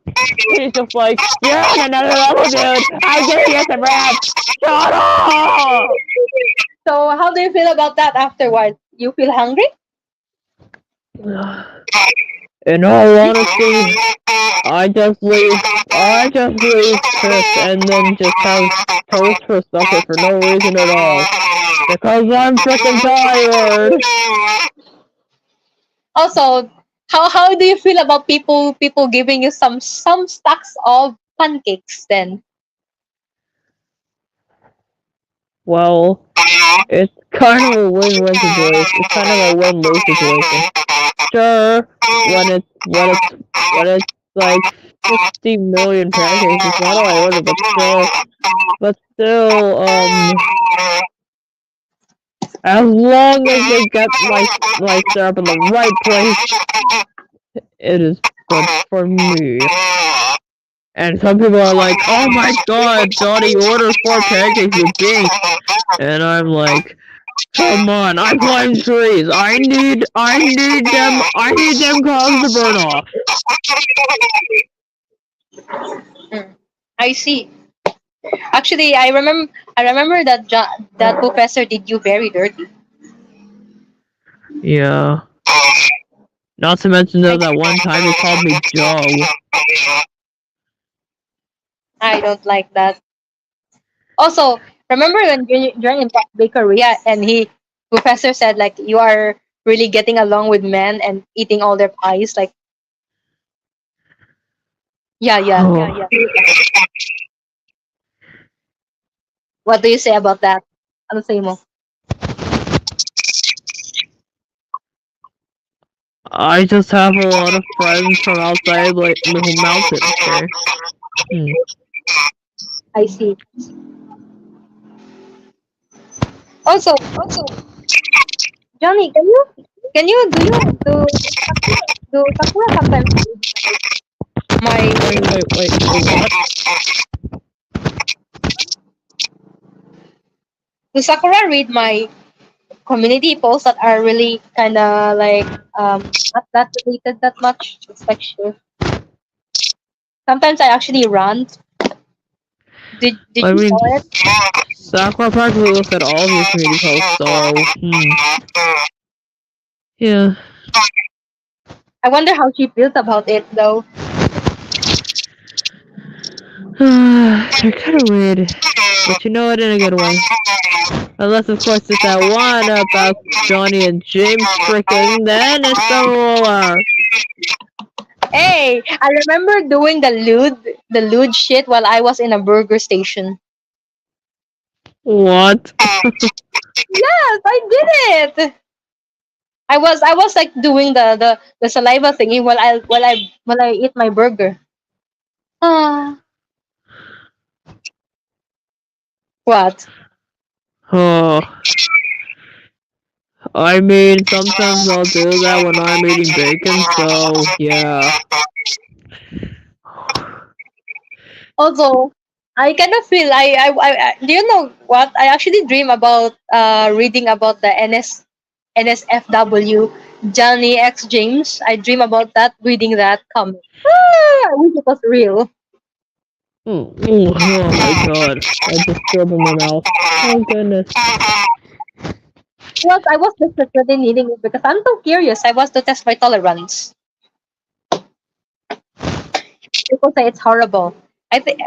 he's just like, you're on another level, dude! I'm giving you some rest! Shut up! So how do you feel about that afterwards? You feel hungry? In all honesty, I just leave pissed and then just have toast for supper for no reason at all. Because I'm freaking tired! Also, how do you feel about people giving you some stacks of pancakes then? Well, it's kind of a win-win situation. It's kind of a win-lose situation. Sure, when it's like 50 million pancakes, it's not all I order, but still, as long as they get my syrup in the right place, it is good for me. And some people are like, oh my god, Johnny, you ordered 4 pancakes, you beast. And I'm like, come on, I climb trees. I need them cogs to burn off. I see. Actually, I remember that that professor did you very dirty. Yeah. Not to mention though that one time he called me Joe. I don't like that. Also, remember when during in bakery and he professor said like you are really getting along with men and eating all their pies like yeah. What do you say about that? Ano say mo? I just have a lot of friends from outside like who melt it, okay? I see. Also, Johnny, can you do Sakura sometimes my Wait, what? do Sakura read my community posts that are really kind of like not that related that much. It's like sure. Sometimes I actually rant. Did I you mean, saw it? Sakura practically looks at all of your community posts, so, yeah. I wonder how she feels about it though. They're kind of weird, but you know it in a good way. Unless, of course, it's that one about Johnny and James tricking, then it's similar. Hey, I remember doing the lewd shit while I was in a burger station. What? Yes, I did it. I was like doing the saliva thingy while I eat my burger. Ah, what? Oh, I mean, sometimes I'll do that when I'm eating bacon, so, yeah. Also, I kind of feel do you know what? I actually dream about reading about the NSFW Johnny X James. I dream about that reading that comic. I wish it was real. Oh my god, I just spilled in my mouth. Oh goodness. Yes, I was interested in eating it because I'm so curious. I was to test my tolerance. People say it's horrible. I think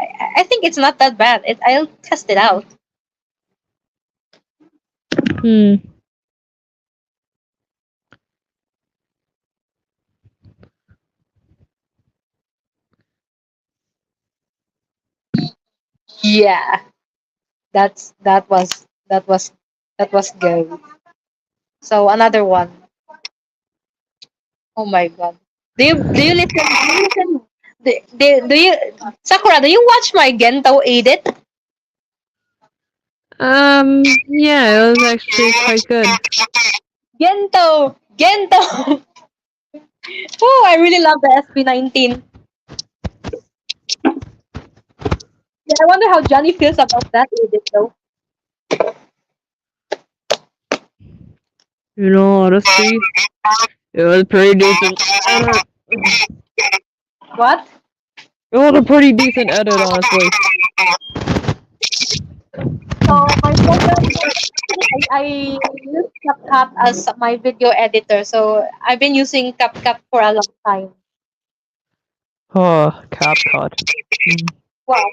it's not that bad. I'll test it out. Hmm. Yeah, that was good. So another one. Oh my god. Do you listen? Do you Sakura? Do you watch my Gento edit? Yeah, it was actually quite good. Gento. Oh, I really love the SP19. Yeah, I wonder how Johnny feels about that edit though. You know, honestly, It was pretty decent edit. What? It was a pretty decent edit, honestly. So my program, I use CapCut as my video editor. So I've been using CapCut for a long time. Oh, CapCut. Wow.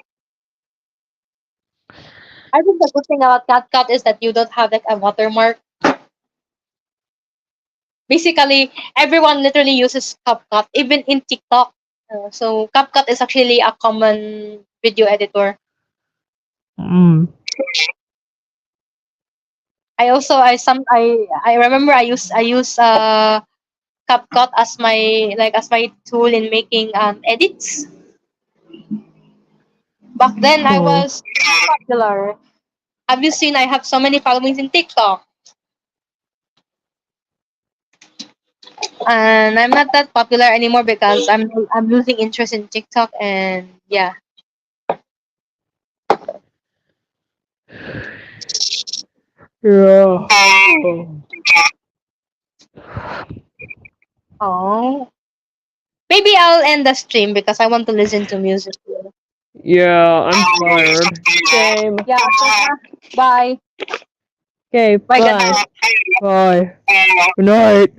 I think the good thing about CapCut is that you don't have like a watermark. Basically, everyone literally uses CapCut, even in TikTok. So CapCut is actually a common video editor. Mm. I remember I use CapCut as my tool in making edits. Back then I Oh. was popular. Have you seen I have so many followings in TikTok? And I'm not that popular anymore because I'm losing interest in TikTok and yeah. Yeah. Oh. Maybe I'll end the stream because I want to listen to music. Yeah, I'm tired. Same. Yeah. Bye. Okay, Bye bye. guys. Bye. Good night.